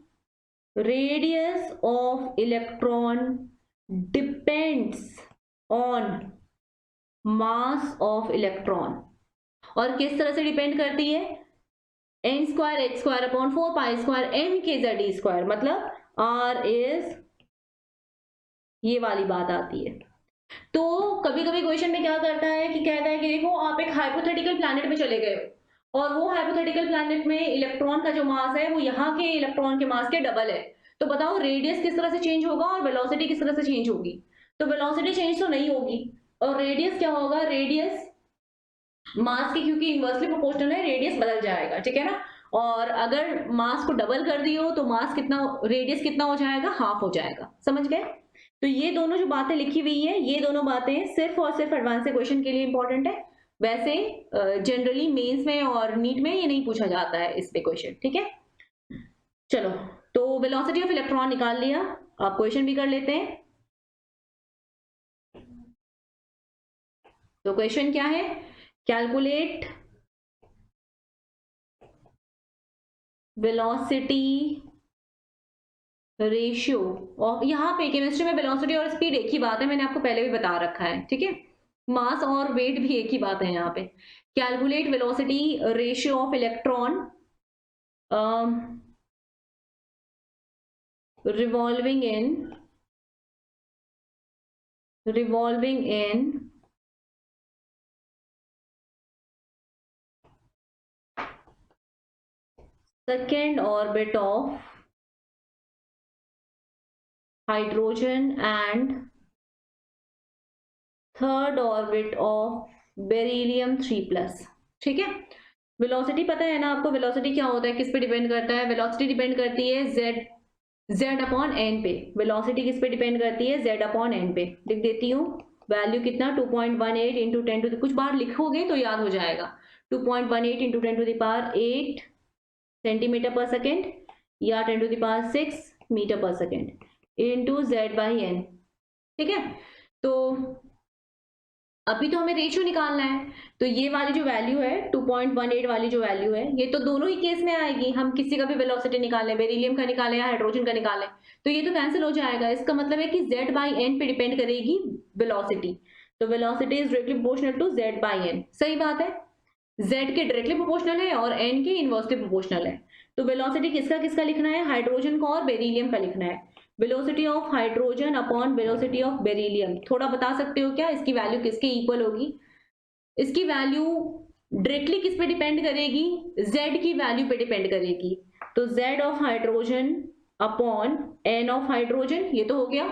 radius of electron depends on mass of electron. और किस तरह से डिपेंड करती है, n²h²/4π²m², मतलब R इज, ये वाली बात आती है। तो कभी कभी क्वेश्चन में क्या करता है कि कहता है कि देखो आप एक हाइपोथेटिकल प्लैनेट में चले गए हो और वो हाइपोथेटिकल प्लैनेट में इलेक्ट्रॉन का जो मास है वो यहाँ के इलेक्ट्रॉन के मास के डबल है, तो बताओ रेडियस किस तरह से चेंज होगा और वेलोसिटी किस तरह से चेंज होगी। तो वेलोसिटी चेंज तो नहीं होगी, और रेडियस क्या होगा, रेडियस मास की क्योंकि इनवर्सली प्रोपोर्शनल है, रेडियस बदल जाएगा, ठीक है ना। और अगर मास को डबल कर दियो तो मास कितना, रेडियस कितना हो जाएगा, हाफ हो जाएगा, समझ गए। तो ये दोनों जो बातें लिखी हुई है, ये दोनों बातें सिर्फ और सिर्फ एडवांस क्वेश्चन के लिए इंपॉर्टेंट है, वैसे जनरली मेंस में और नीट में ये नहीं पूछा जाता है इस पे क्वेश्चन, ठीक है। चलो, तो वेलोसिटी ऑफ इलेक्ट्रॉन निकाल लिया, आप क्वेश्चन भी कर लेते हैं। तो क्वेश्चन क्या है, कैलकुलेट वेलोसिटी रेशियो ऑफ, यहाँ पे केमिस्ट्री में वेलोसिटी और स्पीड एक ही बात है, मैंने आपको पहले भी बता रखा है, ठीक है। मास और वेट भी एक ही बात है यहाँ पे। Calculate velocity ratio of electron revolving in second orbit of hydrogen and third orbit of beryllium 3+, ठीक है। वेलोसिटी पता है ना आपको, वेलोसिटी क्या होता है, किस पे डिपेंड करता है, वेलोसिटी डिपेंड करती है z/n पे। वेलोसिटी किस पे डिपेंड करती है, z/n पे। लिख देती हूँ वैल्यू कितना 2.18 इंटू 10 कुछ बार लिखोगे तो याद हो जाएगा, 2.18 इंटू 10⁸ सेंटीमीटर पर सेकेंड या 10⁶ metre per second into Z/n। ठीक है, तो अभी तो हमें रेशियो निकालना है, तो ये वाली जो वैल्यू है 2.18 वाली जो वैल्यू है ये तो दोनों ही केस में आएगी। हम किसी का भी वेलोसिटी निकालें, बेरिलियम का निकालें या हाइड्रोजन का निकालें, तो ये तो कैंसिल हो जाएगा। इसका मतलब है कि Z/n पे डिपेंड करेगी वेलोसिटी, तो velocity is directly proportional to Z/n। सही बात है, Z के डायरेक्टली प्रोपोर्शनल है और n के इनवर्सली प्रोपोर्शनल है। तो वेलोसिटी किसका किसका लिखना है, हाइड्रोजन का और बेरिलियम का लिखना है। Velocity of hydrogen upon velocity of beryllium, थोड़ा बता सकते हो क्या इसकी वैल्यू किसके इक्वल होगी? इसकी वैल्यू डायरेक्टली किस पे डिपेंड करेगी, Z की वैल्यू पे डिपेंड करेगी। तो Z of hydrogen upon N of hydrogen, ये तो हो गया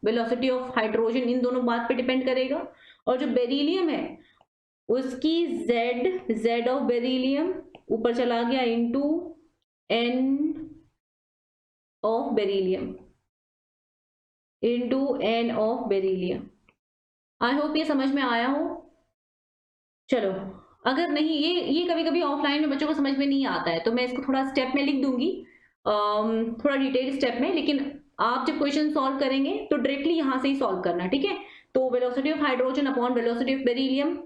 वेलोसिटी ऑफ हाइड्रोजन, इन दोनों बात पे डिपेंड करेगा। और जो बेरिलियम है उसकी Z ऑफ बेरिलियम ऊपर चला गया into N of beryllium into N of beryllium. I hope ये समझ में आया हो। चलो, अगर नहीं, ये कभी कभी ऑफलाइन में बच्चों को समझ में नहीं आता है, तो मैं इसको थोड़ा स्टेप में लिख दूंगी, थोड़ा डिटेल स्टेप में, लेकिन आप जब क्वेश्चन सॉल्व करेंगे तो डायरेक्टली यहां से ही सॉल्व करना। ठीक है, तो velocity of hydrogen upon velocity of beryllium,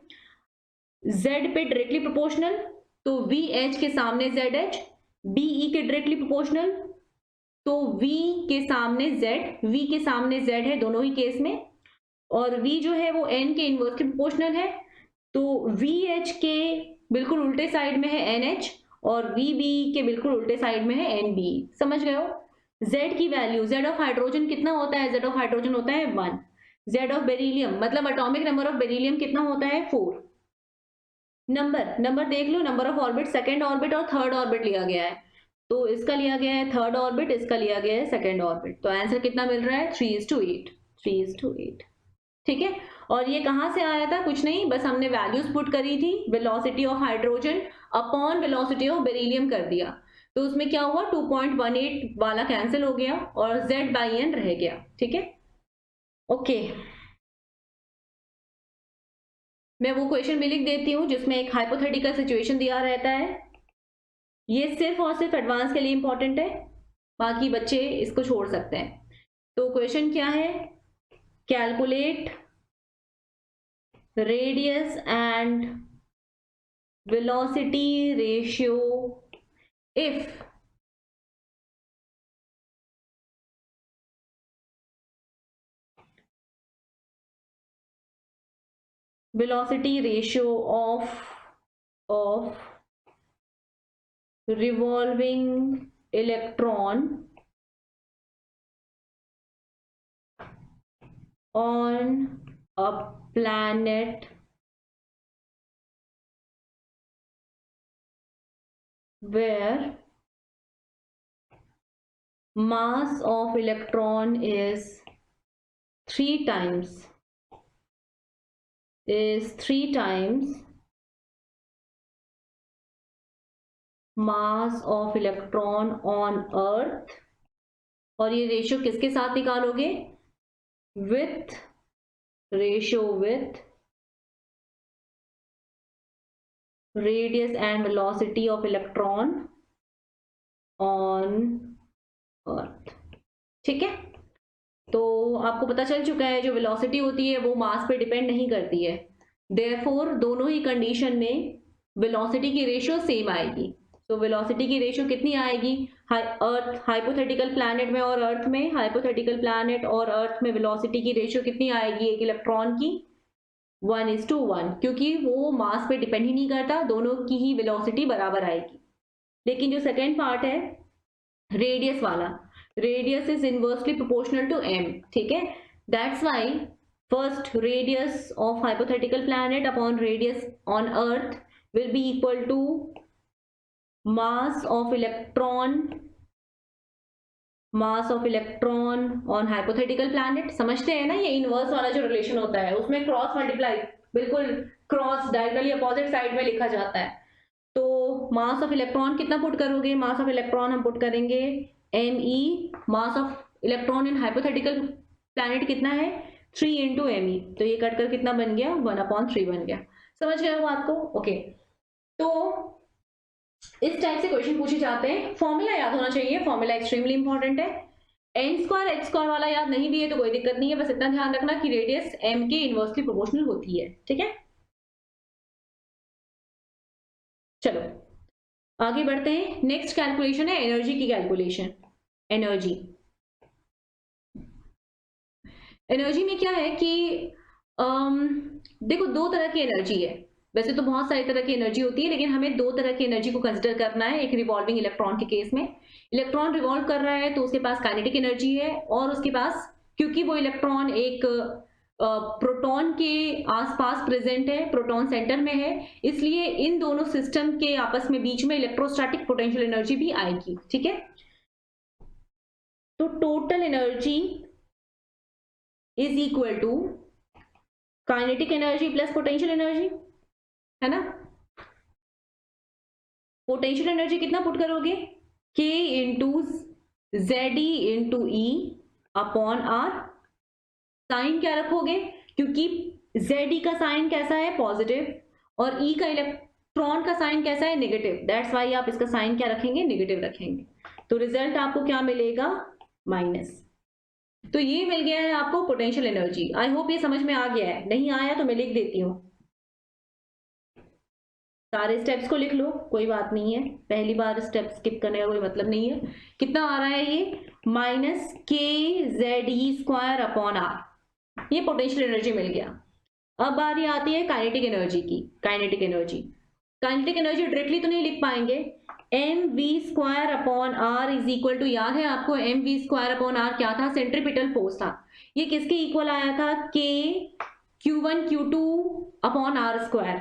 Z पे डायरेक्टली प्रोपोर्शनल, तो VH के सामने ZH, BE के डायरेक्टली प्रोपोर्शनल, तो V के सामने Z, V के सामने Z है दोनों ही केस में, और V जो है वो N के इनवर्सली प्रोपोर्शनल है, तो VH के बिल्कुल उल्टे साइड में है NH और VB के बिल्कुल उल्टे साइड में है NB। समझ गए हो? Z की वैल्यू, Z ऑफ हाइड्रोजन कितना होता है, Z ऑफ हाइड्रोजन होता है 1, Z ऑफ बेरिलियम मतलब एटॉमिक नंबर ऑफ बेरिलियम कितना होता है 4। नंबर देख लो, number of orbit, second orbit और थर्ड ऑर्बिट लिया गया है, तो इसका लिया गया है थर्ड ऑर्बिट, इसका लिया गया है सेकेंड ऑर्बिट, तो आंसर कितना मिल रहा है 3:8, 3:8। ठीक है, और ये कहां से आया था, कुछ नहीं, बस हमने वैल्यूज पुट करी थी, velocity of hydrogen upon velocity of beryllium कर दिया, तो उसमें क्या हुआ 2.18 वाला कैंसिल हो गया और Z/n रह गया। ठीक है, ओके, मैं वो क्वेश्चन भी लिख देती हूँ जिसमें एक हाइपोथेटिकल सिचुएशन दिया रहता है। ये सिर्फ और सिर्फ एडवांस के लिए इंपॉर्टेंट है, बाकी बच्चे इसको छोड़ सकते हैं। तो क्वेश्चन क्या है, calculate radius and velocity ratio if velocity ratio of revolving electron on a planet where mass of electron is 3 times mass of electron on earth, और ये रेशियो किसके साथ निकालोगे, with ratio with radius and velocity of electron on earth. ठीक है, तो आपको पता चल चुका है जो वेलोसिटी होती है वो मास पे डिपेंड नहीं करती है, देयरफॉर दोनों ही कंडीशन में वेलोसिटी की रेशियो सेम आएगी। तो वेलोसिटी की रेशियो कितनी आएगी, अर्थ हाइपोथेटिकल प्लैनेट में और अर्थ में, हाइपोथेटिकल प्लैनेट और अर्थ में वेलोसिटी की रेशियो कितनी आएगी एक इलेक्ट्रॉन की 1:1, क्योंकि वो मास पे डिपेंड ही नहीं करता, दोनों की ही वेलोसिटी बराबर आएगी। लेकिन जो सेकेंड पार्ट है रेडियस वाला, radius is inversely proportional to m। ठीक है, that's why first radius of hypothetical planet upon radius on Earth will be equal to mass of electron on hypothetical planet। समझते हैं ना, ये इनवर्स वाला जो रिलेशन होता है उसमें क्रॉस मल्टीप्लाई, बिल्कुल क्रॉस डायगोनली अपोजिट साइड में लिखा जाता है। तो मास ऑफ इलेक्ट्रॉन कितना पुट करोगे, मास ऑफ इलेक्ट्रॉन हम पुट करेंगे me, mass of electron in hypothetical planet कितना है 3 इंटू एम ई, तो ये कट कर कितना बन गया 1/3 बन गया। समझ गए बात को? ओके, तो इस टाइप से क्वेश्चन पूछे जाते हैं। फॉर्मूला याद होना चाहिए, फॉर्मूला एक्सट्रीमली इंपॉर्टेंट है। एन स्क्वायर एच स्क्वायर वाला याद नहीं भी है तो कोई दिक्कत नहीं है, बस इतना ध्यान रखना कि रेडियस एम के इनवर्सली प्रोपोर्शनल होती है। ठीक है, चलो आगे बढ़ते हैं। नेक्स्ट कैलकुलेशन है एनर्जी की कैलकुलेशन। एनर्जी, एनर्जी में क्या है कि देखो दो तरह की एनर्जी है। वैसे तो बहुत सारी तरह की एनर्जी होती है, लेकिन हमें दो तरह की एनर्जी को कंसिडर करना है। एक रिवॉल्विंग इलेक्ट्रॉन के केस में, इलेक्ट्रॉन रिवॉल्व कर रहा है तो उसके पास काइनेटिक एनर्जी है, और उसके पास क्योंकि वो इलेक्ट्रॉन एक प्रोटॉन के आसपास प्रेजेंट है, प्रोटॉन सेंटर में है, इसलिए इन दोनों सिस्टम के आपस में बीच में इलेक्ट्रोस्टैटिक पोटेंशियल एनर्जी भी आएगी। ठीक है, तो total energy is equal to kinetic energy plus potential energy, है ना। पोटेंशियल एनर्जी कितना पुट करोगे, K into ZE into E upon R। Sign क्या रखोगे, क्योंकि ZE का साइन कैसा है पॉजिटिव, और E का इलेक्ट्रॉन का साइन कैसा है नेगेटिव, दैट्स वाई आप इसका साइन क्या रखेंगे, नेगेटिव रखेंगे। तो रिजल्ट आपको क्या मिलेगा, माइनस। तो ये मिल गया है आपको पोटेंशियल एनर्जी। आई होप ये समझ में आ गया है, नहीं आया तो मैं लिख देती हूँ। सारे स्टेप्स को लिख लो, कोई बात नहीं है, पहली बार स्टेप स्किप करने का कोई मतलब नहीं है। कितना आ रहा है ये, माइनस KZE² अपॉन R। ये पोटेंशियल एनर्जी मिल गया। अब बारी आती है काइनेटिक एनर्जी की। Kinetic energy, kinetic energy directly तो नहीं लिख पाएंगे। mv² upon R is equal to, याद है आपको mv² अपॉन R क्या था, सेंट्रीपिटल फोर्स था। ये किसके इक्वल आया था, K Q1 Q2 upon R²,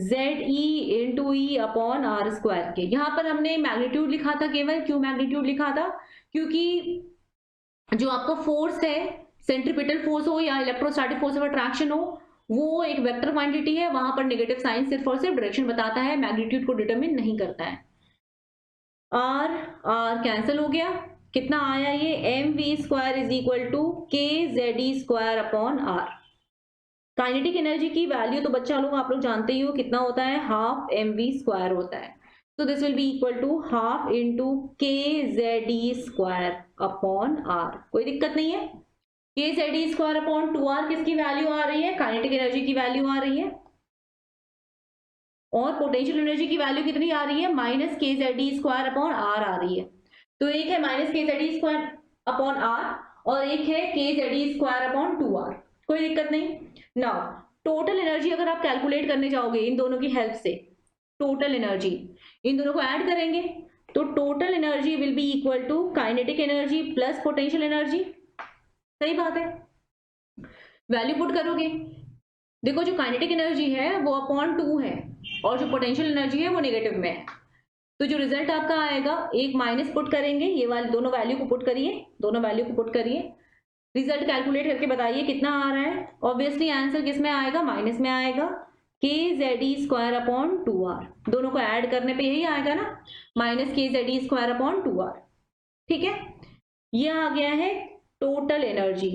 ZE into E upon R² के। यहां पर हमने मैग्नीट्यूड लिखा था केवल, क्यों मैग्नीट्यूड लिखा था, क्योंकि जो आपका फोर्स है, सेंट्रीपिटल फोर्स हो या इलेक्ट्रोस्टैटिक फोर्स ऑफ अट्रैक्शन हो, वो एक वेक्टर क्वांटिटी है, वहां पर नेगेटिव साइन सिर्फ और सिर्फ डायरेक्शन बताता है, मैग्नीट्यूड को डिटरमिन नहीं करता है। R कैंसिल हो गया, कितना आया ये, mv² is equal to KZE² upon R। Kinetic energy की वैल्यू तो बच्चा लोग आप लोग जानते ही हो कितना होता है, हाफ mv² होता है। तो this will be equal to half into KZE² upon R। कोई दिक्कत नहीं है। KZE² अपॉन 2R किसकी वैल्यू आ रही है, काइनेटिक एनर्जी की वैल्यू आ रही है, और पोटेंशियल एनर्जी की वैल्यू कितनी आ रही है, माइनस KZE² अपॉन R आ रही है। तो एक है माइनस KZE² अपॉन R और एक है KZE² अपॉन 2R। कोई दिक्कत नहीं। नाउ टोटल एनर्जी अगर आप कैलकुलेट करने जाओगे इन दोनों की हेल्प से, टोटल एनर्जी इन दोनों को ऐड करेंगे तो total energy will be equal to kinetic energy plus potential energy. सही बात है, वैल्यू पुट करोगे। देखो जो काइनेटिक एनर्जी है वो अपॉन 2 है और जो पोटेंशियल एनर्जी है वो नेगेटिव में है, तो जो रिजल्ट आपका आएगा, एक माइनस पुट करेंगे, ये वाली दोनों वैल्यू को पुट करिए, दोनों वैल्यू को पुट करिए, रिजल्ट कैलकुलेट करके बताइए कितना आ रहा है। ऑब्वियसली आंसर किस में आएगा, माइनस में आएगा, KZE² अपॉन 2R। दोनों को ऐड करने पे यही आएगा ना, माइनस KZE² अपॉन 2R। ठीक है, ये आ गया है टोटल एनर्जी।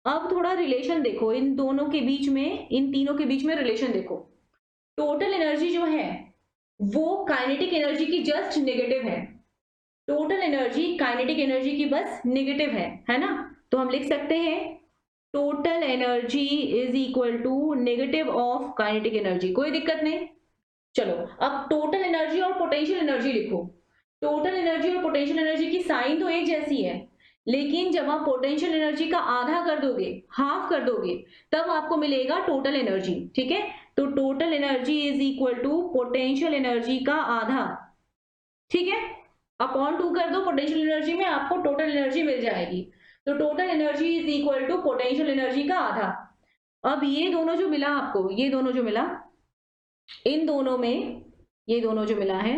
अब थोड़ा रिलेशन देखो इन दोनों के बीच में, इन तीनों के बीच में रिलेशन देखो। टोटल एनर्जी जो है वो काइनेटिक एनर्जी की जस्ट नेगेटिव है। टोटल एनर्जी काइनेटिक एनर्जी की बस नेगेटिव है ना। तो हम लिख सकते हैं total energy is equal to negative of kinetic energy. कोई दिक्कत नहीं। चलो अब टोटल एनर्जी और पोटेंशियल एनर्जी लिखो। टोटल एनर्जी और पोटेंशियल एनर्जी की साइन तो एक जैसी है, लेकिन जब आप पोटेंशियल एनर्जी का आधा कर दोगे, हाफ कर दोगे, तब आपको मिलेगा टोटल एनर्जी। ठीक है, तो total energy is equal to potential energy का आधा। ठीक है, अपॉन 2 कर दो पोटेंशियल एनर्जी में, आपको टोटल एनर्जी मिल जाएगी। तो total energy is equal to potential energy का आधा। अब ये दोनों जो मिला आपको, ये दोनों जो मिला, इन दोनों में ये दोनों जो मिला है,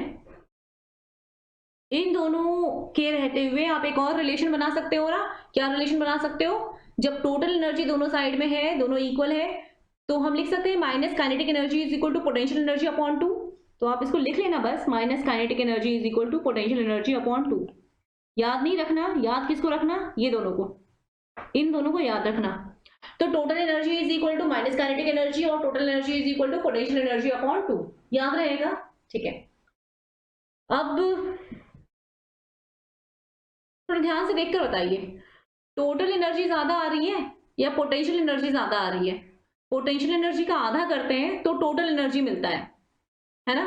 इन दोनों के रहते हुए आप एक और रिलेशन बना सकते हो ना। क्या रिलेशन बना सकते हो, जब टोटल एनर्जी दोनों साइड में है, दोनों इक्वल है, तो हम लिख सकते हैं minus kinetic energy is equal to potential energy upon 2। तो आप इसको लिख लेना बस, minus kinetic energy is equal to potential energy upon 2। याद नहीं रखना, याद किसको रखना, ये दोनों को, इन दोनों को याद रखना। तो total energy is equal to minus kinetic energy और total energy is equal to potential energy upon 2, याद रहेगा, ठीक है। अब थोड़ा ध्यान से देखकर बताइए, टोटल एनर्जी ज्यादा आ रही है या पोटेंशियल एनर्जी ज्यादा आ रही है? पोटेंशियल एनर्जी का आधा करते हैं तो टोटल एनर्जी मिलता है ना।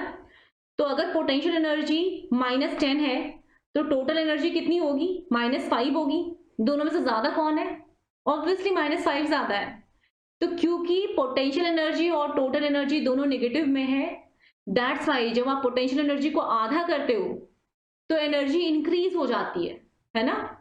तो अगर पोटेंशियल एनर्जी -10 है तो टोटल एनर्जी कितनी होगी? -5 होगी। दोनों में से ज्यादा कौन है? ऑब्वियसली -5 ज्यादा है। तो क्योंकि पोटेंशियल एनर्जी और टोटल एनर्जी दोनों नेगेटिव में है, दैट्स वाई जब आप पोटेंशियल एनर्जी को आधा करते हो तो एनर्जी इंक्रीज हो जाती है ना।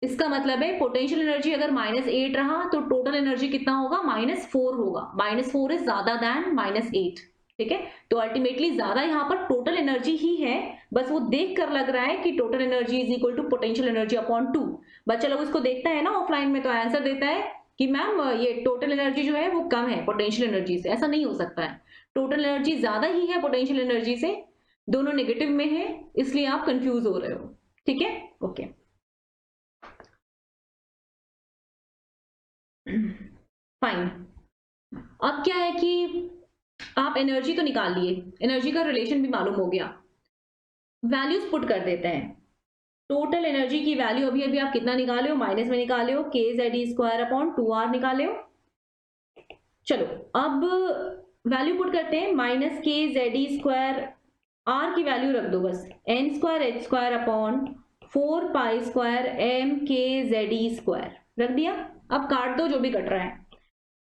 इसका मतलब है पोटेंशियल एनर्जी अगर -8 रहा तो टोटल एनर्जी कितना होगा? -4 होगा। -4 इज ज्यादा देन -8, ठीक है। तो अल्टीमेटली ज्यादा यहाँ पर टोटल एनर्जी ही है, बस वो देख कर लग रहा है कि total energy is equal to potential energy upon 2। बच्चा लोग इसको देखता है ना ऑफलाइन में तो आंसर देता है कि मैम ये टोटल एनर्जी जो है वो कम है पोटेंशियल एनर्जी से। ऐसा नहीं हो सकता है, टोटल एनर्जी ज्यादा ही है पोटेंशियल एनर्जी से, दोनों नेगेटिव में है, इसलिए आप कंफ्यूज हो रहे हो, ठीक है, ओके। फाइन। अब क्या है कि आप एनर्जी तो निकाल लिए, एनर्जी का रिलेशन भी मालूम हो गया, वैल्यूज पुट कर देते हैं। टोटल एनर्जी की वैल्यू अभी अभी आप कितना निकाले हो? माइनस में निकाले हो, kZe² अपॉन 2r निकाले हो। चलो अब वैल्यू पुट करते हैं, -kZe², r की वैल्यू रख दो बस, n²h² अपॉन 4π² mkZe² रख दिया। अब काट दो जो भी कट रहा है।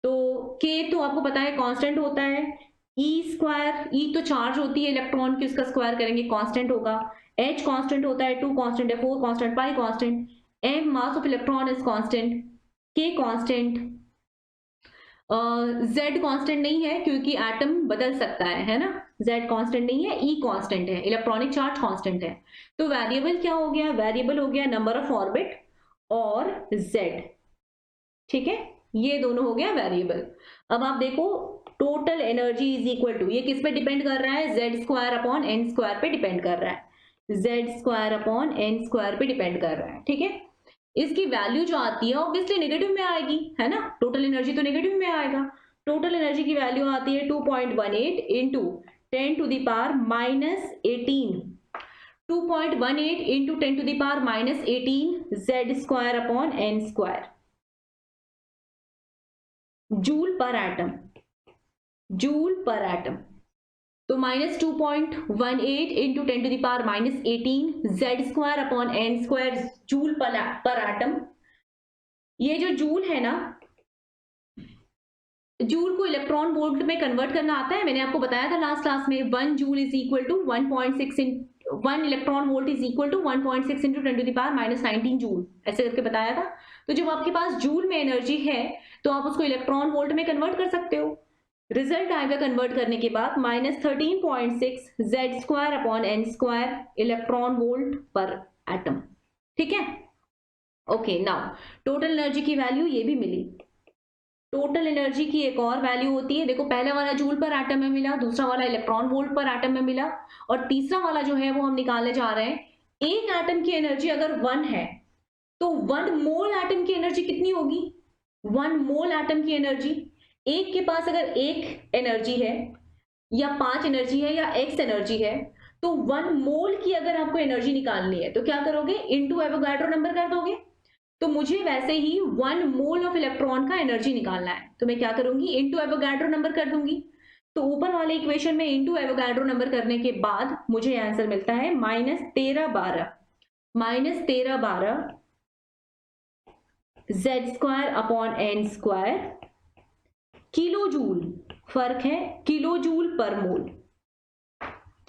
तो k तो आपको पता है कांस्टेंट होता है, e² e तो चार्ज होती है इलेक्ट्रॉन की, उसका स्क्वायर करेंगे कांस्टेंट होगा, h कांस्टेंट होता है, 2 कांस्टेंट है, 4 constant, pi constant, m mass of electron is constant, k constant, z constant नहीं है क्योंकि एटम बदल सकता है ना, z कांस्टेंट नहीं है, e कांस्टेंट है, इलेक्ट्रॉनिक चार्ज कांस्टेंट है। तो वेरिएबल क्या हो गया? वेरिएबल हो गया नंबर ऑफ ऑर्बिट और z, ठीक है, ये दोनों हो गया वेरिएबल। अब आप देखो total energy is equal to, ये किस पे डिपेंड कर रहा है? z² अपॉन n² पे डिपेंड कर रहा है, z² अपॉन n² पे डिपेंड कर रहा है, ठीक है। इसकी वैल्यू जो आती है ऑब्वियसली नेगेटिव में आएगी, है ना, टोटल एनर्जी तो नेगेटिव में आएगा। टोटल एनर्जी की वैल्यू आती है 2.18 into 10 to the power -18, 2.18 into 10 to the power -18 z² upon n², joule per atom, joule per atom. तो -2.18 into 10 to the power -18 z² upon n² joule per atom. ये जो joule है ना, joule को electron volt में convert करना आता है, मैंने आपको बताया था लास्ट क्लास में, 1 joule is equal to 1 electron volt is equal to 1.6 into 10 to the power -19 joule, ऐसे करके बताया था। तो जब आपके पास जूल में एनर्जी है तो आप उसको इलेक्ट्रॉन वोल्ट में कन्वर्ट कर सकते हो। रिजल्ट आएगा कन्वर्ट करने के बाद -13.6 z² upon n² electron volt पर एटम, ठीक है, ओके। नाउ टोटल एनर्जी की वैल्यू ये भी मिली। टोटल एनर्जी की एक और वैल्यू होती है, देखो पहला वाला जूल पर एटम में मिला, दूसरा वाला इलेक्ट्रॉन वोल्ट पर एटम में मिला, और तीसरा वाला जो है वो हम निकालने जा रहे हैं। एक एटम की एनर्जी अगर 1 है तो 1 मोल एटम की एनर्जी कितनी होगी? 1 मोल एटम की एनर्जी, एक के पास अगर एक एनर्जी है या 5 एनर्जी है या x एनर्जी है, तो 1 मोल की अगर आपको एनर्जी निकालनी है तो क्या करोगे? इनटू एवोगाड्रो नंबर कर दोगे। तो मुझे वैसे ही 1 मोल ऑफ इलेक्ट्रॉन का एनर्जी निकालना है, तो मैं क्या करूंगी? इनटू एवोगाड्रो नंबर कर दूंगी। तो ऊपर वाले इक्वेशन में इनटू एवोगाड्रो नंबर करने के बाद मुझे आंसर मिलता है -1312 z² upon n² kilo joule, फर्क है किलो जूल पर मोल,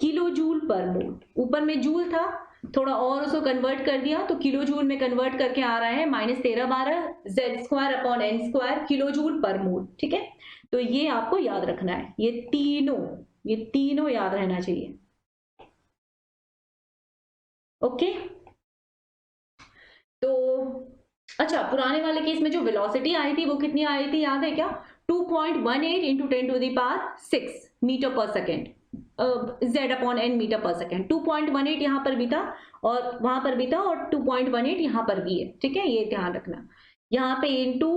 किलो जूल पर मोल। ऊपर में जूल था, थोड़ा और उसको कन्वर्ट कर दिया तो किलो जूल में कन्वर्ट करके आ रहा है -1312 z² upon n² kilo joule पर मोल, ठीक है। तो ये आपको याद रखना है, ये तीनों याद रहना चाहिए, ओके। तो अच्छा, पुराने वाले केस में जो वेलोसिटी आई थी वो कितनी आई थी याद है क्या? 2.18 into 10 to the power 6 metre per second, z upon n metre per second. 2.18 यहाँ पर भी था और वहां पर भी था, और 2.18 यहाँ पर भी है, ठीक है, ये ध्यान रखना। यहाँ पे इंटू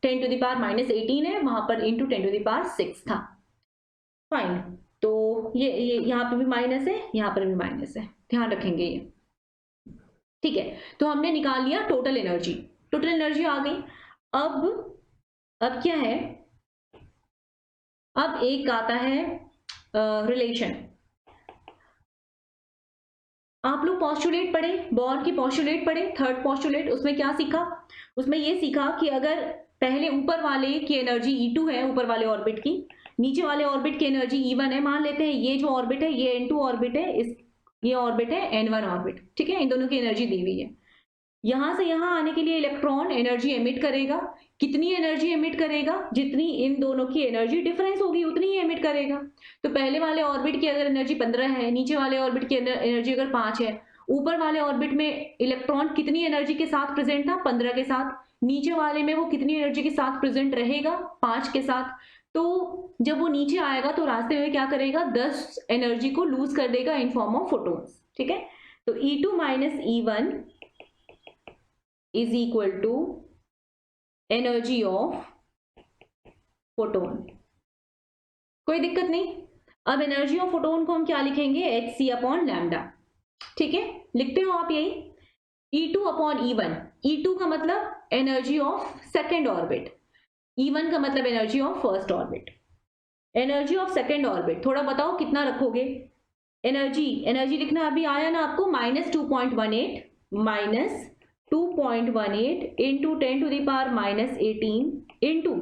10⁻⁻18 है, वहां पर इंटू 10⁻6 था। फाइन, तो ये यहाँ पे भी माइनस है, यहाँ पर भी माइनस है, ध्यान रखेंगे ये। ठीक है, तो हमने निकाल लिया टोटल एनर्जी, टोटल एनर्जी आ गई। अब क्या है, अब एक आता है रिलेशन। आप लोग पॉस्टुलेट पढ़े, बोर की पॉस्टुलेट पढ़े, थर्ड पॉस्टुलेट, उसमें क्या सीखा? उसमें ये सीखा कि अगर पहले ऊपर वाले की एनर्जी E2 है, ऊपर वाले ऑर्बिट की, नीचे वाले ऑर्बिट की एनर्जी E1 है, मान लेते हैं ये जो ऑर्बिट है ये N2 ऑर्बिट है, ये ऑर्बिट है N1 ऑर्बिट, ठीक है, इन दोनों की एनर्जी दी हुई है। यहां से यहां आने के लिए इलेक्ट्रॉन एनर्जी एमिट करेगा, कितनी एनर्जी एमिट करेगा? जितनी इन दोनों की एनर्जी डिफरेंस होगी उतनी ही एमिट करेगा। तो पहले वाले ऑर्बिट की अगर एनर्जी 15 है, नीचे वाले ऑर्बिट की एनर्जी अगर 5 है, ऊपर वाले ऑर्बिट में इलेक्ट्रॉन कितनी एनर्जी के साथ प्रेजेंट था? 15 के साथ। नीचे वाले में वो कितनी एनर्जी के साथ प्रेजेंट रहेगा? 5 के साथ। तो जब वो नीचे आएगा तो रास्ते में क्या करेगा? 10 एनर्जी को लूज कर देगा इन फॉर्म ऑफ फोटोन्स, ठीक है। तो E2 minus E1 is equal to energy of photon। कोई दिक्कत नहीं। अब एनर्जी ऑफ फोटोन को हम क्या लिखेंगे? hc अपॉन लैम्डा, ठीक है, लिखते हो आप यही। E2 अपॉन E1, E2 का मतलब energy of second orbit, E1 का मतलब energy of first orbit. Energy of second orbit थोड़ा बताओ कितना रखोगे? एनर्जी लिखना अभी आया ना आपको, -2.18 माइनस 2.18 इंटू 10⁻⁻18 इंटू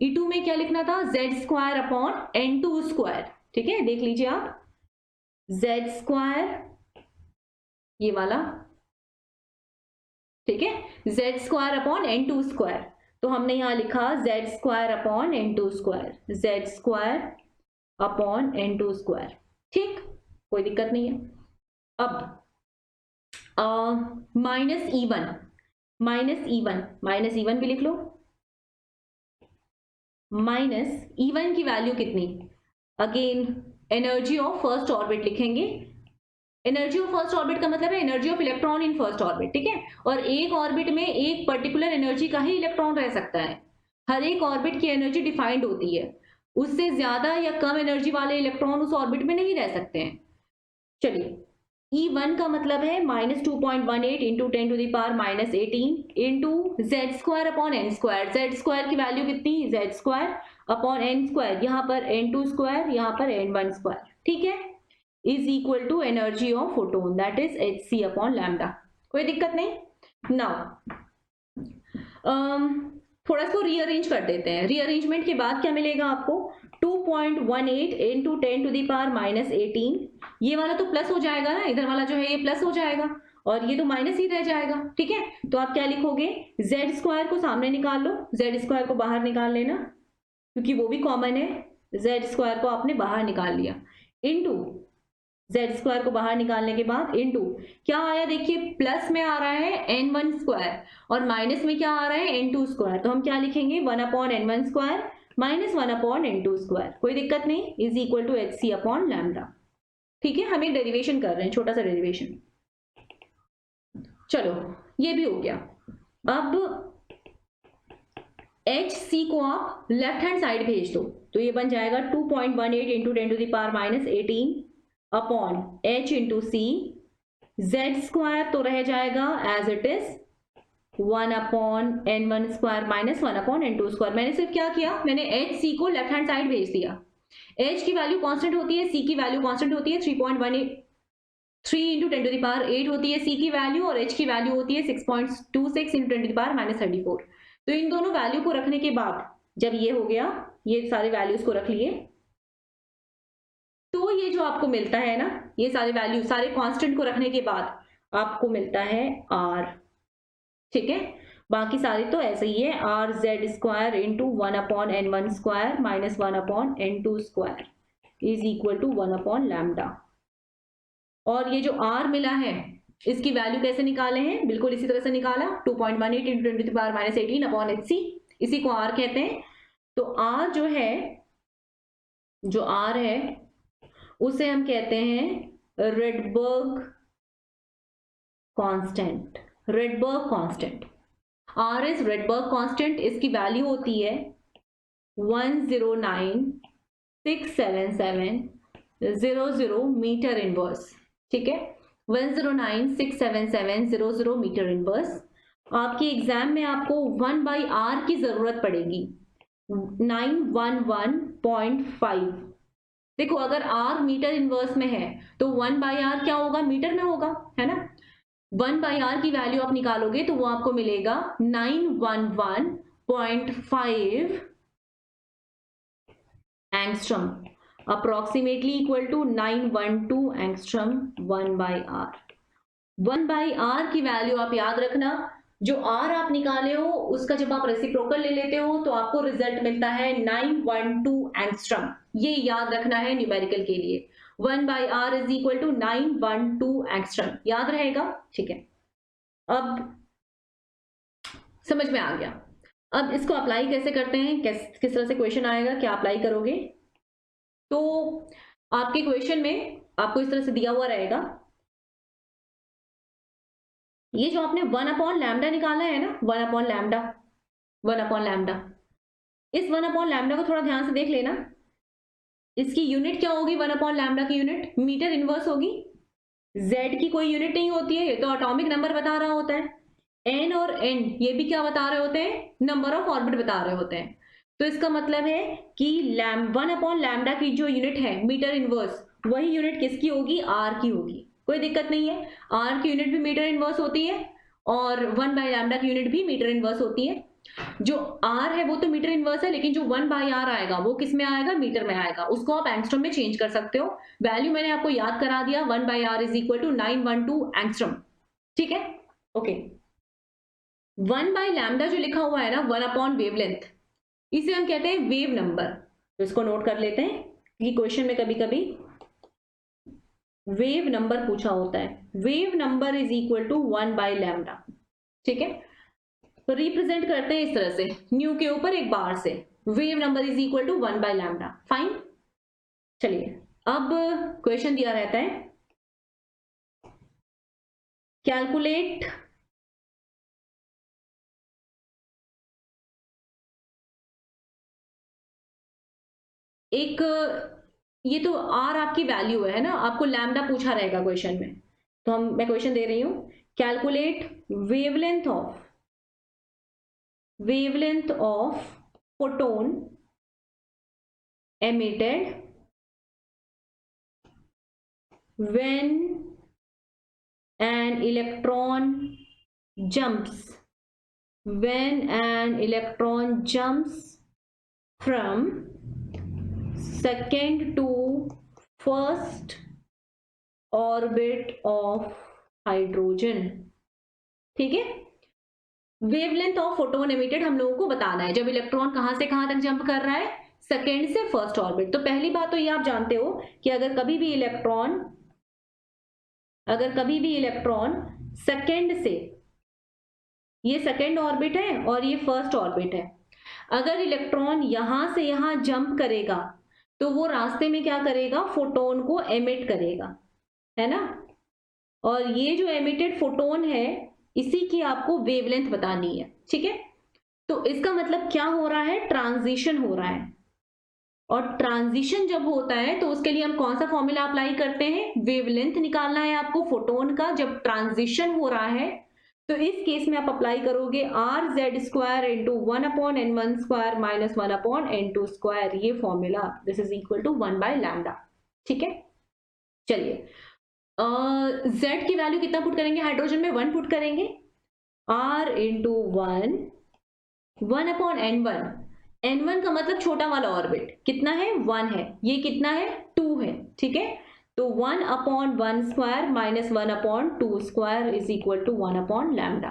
E2 में क्या लिखना था? Z² अपॉन N2², ठीक है, देख लीजिए आप, Z², ये वाला, ठीक है, Z² अपॉन N2²। तो हमने यहां लिखा Z² upon N2², Z² upon N2², ठीक, कोई दिक्कत नहीं है। अब माइनस E1 भी लिख लो। माइनस E1 की वैल्यू कितनी? Again energy of first orbit लिखेंगे। एनर्जी ऑफ फर्स्ट ऑर्बिट का मतलब है energy of electron in first orbit, ठीक है। और एक ऑर्बिट में एक पर्टिकुलर एनर्जी का ही इलेक्ट्रॉन रह सकता है, हर एक ऑर्बिट की एनर्जी डिफाइंड होती है, उससे ज्यादा या कम एनर्जी वाले इलेक्ट्रॉन उस ऑर्बिट में नहीं रह सकते हैं। चलिए, E1 का मतलब है -2.18 into 10⁻⁻18 into Z² upon N²। Z² की वैल्यू कितनी? Z² अपॉन N², यहाँ पर N2², यहाँ पर N1², ठीक है, is equal to energy of photon, that is hc upon lambda. कोई दिक्कत नहीं। नाउ थोड़ा इसको रीअरेंज कर देते हैं। रीअरेंजमेंट के बाद क्या मिलेगा आपको? 2.18 इंटू 10⁻⁻18, ये वाला तो प्लस हो जाएगा ना, इधर वाला जो है ये प्लस हो जाएगा और ये तो माइनस ही रह जाएगा, ठीक है। तो आप क्या लिखोगे? Z² को सामने निकाल लो, Z² को बाहर निकाल लेना क्योंकि वो भी कॉमन है। Z² को आपने बाहर निकाल लिया, इंटू Z² को बाहर निकालने के बाद इंटू क्या आया? देखिए, प्लस में आ रहा है N1² और माइनस में क्या आ रहा है? N2²। तो हम क्या लिखेंगे? 1 upon N1² minus 1 upon N2²। कोई दिक्कत नहीं, is equal to hc upon lambda, ठीक है। हम एक डेरिवेशन कर रहे हैं, छोटा सा डेरिवेशन। चलो, ये भी हो गया। अब hc को आप लेफ्ट हैंड साइड भेज दो, तो ये बन जाएगा 2.18 into 10⁻⁻18 upon h into C. Z² तो रह जाएगा as it is 1 upon N1² minus 1 upon N2²। मैंने सिर्फ क्या किया? मैंने hc को लेफ्ट हैंड साइड भेज दिया। h की वैल्यू कांस्टेंट होती है, c की वैल्यू कांस्टेंट होती है, 3.18 3 इंटू 10⁻8 होती है c की वैल्यू, और h की वैल्यू होती है 6.26 इंटू 10⁻34। तो इन दोनों वैल्यू को रखने के बाद जब ये हो गया, ये सारे वैल्यूज को रख लिए, तो ये जो आपको मिलता है ना, ये सारे वैल्यू, सारे कांस्टेंट को रखने के बाद आपको मिलता है r, ठीक है। बाकी सारे तो ऐसे ही है, rz² into 1 upon N1² minus 1 upon N2² is equal to 1 upon lambda. और ये जो r मिला है इसकी वैल्यू कैसे निकाले हैं? बिल्कुल इसी तरह से निकाला, 2.18 इंटू 10⁻⁻18 अपॉन hc, इसी को r कहते हैं। तो r जो r है उसे हम कहते हैं Rydberg constant, Rydberg constant. R is Rydberg constant, इसकी वैल्यू होती है 109,677,00 मीटर इनवर्स। ठीक है, 109,677,00 मीटर इनवर्स। आपके एग्जाम में आपको 1/r की जरूरत पड़ेगी 911.5। देखो अगर r मीटर इनवर्स में है तो 1/r क्या होगा, मीटर में होगा, है ना। 1/r की वैल्यू आप निकालोगे तो वो आपको मिलेगा 911.5 angstrom, approximately equal to 912 angstrom 1/r। 1/r की वैल्यू आप याद रखना, जो r आप निकाले हो उसका जब आप रेसिप्रोकल ले लेते हो तो आपको रिजल्ट मिलता है 912 एंगस्ट्रम। ये याद रखना है न्यूमेरिकल के लिए, 1/r is equal to 912 angstrom, याद रहेगा। ठीक है, अब समझ में आ गया। अब इसको अप्लाई कैसे करते हैं, किस तरह से क्वेश्चन आएगा, क्या अप्लाई करोगे। तो आपके क्वेश्चन में आपको इस तरह से दिया हुआ रहेगा, ये जो आपने 1/λ निकाला है ना, 1/λ, इस 1/λ को थोड़ा ध्यान से देख लेना। इसकी यूनिट क्या होगी, 1/λ की यूनिट मीटर इनवर्स होगी। z की कोई यूनिट नहीं होती है, ये तो एटॉमिक नंबर बता रहा होता है। n और n ये भी क्या बता रहे होते हैं, नंबर ऑफ ऑर्बिट बता रहे होते हैं। तो इसका मतलब है कि 1/λ की जो यूनिट है मीटर इनवर्स, वही यूनिट किसकी होगी, r की होगी। कोई दिक्कत नहीं है, r की यूनिट भी मीटर इनवर्स होती है और 1/λ की यूनिट भी मीटर इनवर्स होती है। जो r है वो तो मीटर इनवर्स है, लेकिन जो 1/r आएगा वो किस में आएगा, मीटर में आएगा। उसको आप एंगस्ट्रॉम में चेंज कर सकते हो। वैल्यू मैंने आपको याद करा दिया, 1/r is equal to 912 angstrom. ठीक है, ओके। 1/λ जो लिखा हुआ है ना, 1/वेवलेंथ, इसे हम कहते हैं वेव नंबर। तो इसको नोट कर लेते हैं कि क्वेश्चन में कभी कभी वेव नंबर पूछा होता है। Wave number is equal to 1/λ। ठीक है, तो रिप्रेजेंट करते हैं इस तरह से, न्यू के ऊपर एक बार से, wave number is equal to 1/λ। Fine, चलिए अब क्वेश्चन दिया रहता है, कैलकुलेट एक, ये तो r आपकी वैल्यू है ना, आपको लैम्डा पूछा रहेगा क्वेश्चन में। तो मैं क्वेश्चन दे रही हूं, calculate wavelength of photon emitted when an electron jumps from second to first orbit of hydrogen। ठीक है, वेवलेंथ ऑफ फोटोन एमिटेड हम लोगों को बताना है, जब इलेक्ट्रॉन कहां से कहां तक जंप कर रहा है, सेकेंड से फर्स्ट ऑर्बिट। तो पहली बात तो ये आप जानते हो कि अगर कभी भी इलेक्ट्रॉन सेकेंड से, ये सेकेंड ऑर्बिट है और ये फर्स्ट ऑर्बिट है, अगर इलेक्ट्रॉन यहां से यहां जंप करेगा तो वो रास्ते में क्या करेगा, फोटोन को एमिट करेगा, है ना। और ये जो एमिटेड फोटोन है इसी की आपको वेवलेंथ बतानी है। ठीक है, तो इसका मतलब क्या हो रहा है, ट्रांजिशन हो रहा है। और ट्रांजिशन जब होता है तो उसके लिए हम कौन सा फॉर्मूला अप्लाई करते हैं, वेवलेंथ निकालना है आपको फोटोन का जब ट्रांजिशन हो रहा है। तो इस केस में आप अप्लाई करोगे rz² into 1/n1² minus 1/n2², ये formula, this is equal to 1/λ। ठीक है, चलिए z की वैल्यू कितना पुट करेंगे, हाइड्रोजन में 1 पुट करेंगे, r इंटू 1/n1, n1 का मतलब छोटा वाला ऑर्बिट, कितना है, 1 है, ये कितना है, 2 है। ठीक है, तो 1/1² माइनस 1/2² इज इक्वल टू 1/λ।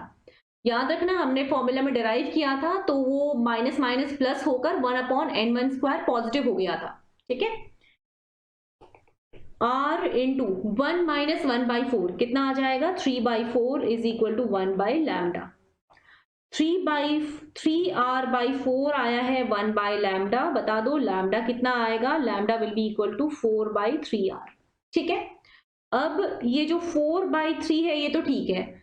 याद रखना हमने फॉर्मूला में डिराइव किया था तो वो माइनस माइनस प्लस होकर 1/n1² पॉजिटिव हो गया था। ठीक है, r इंटू 1 माइनस 1/4 कितना आ जाएगा, 3/4 इज इक्वल टू 1/λ। 3r/4 आया है 1/λ, बता दो लैम्डा कितना आएगा, lambda will be equal to 4/3r। ठीक है, अब ये जो 4/3 है ये तो ठीक है,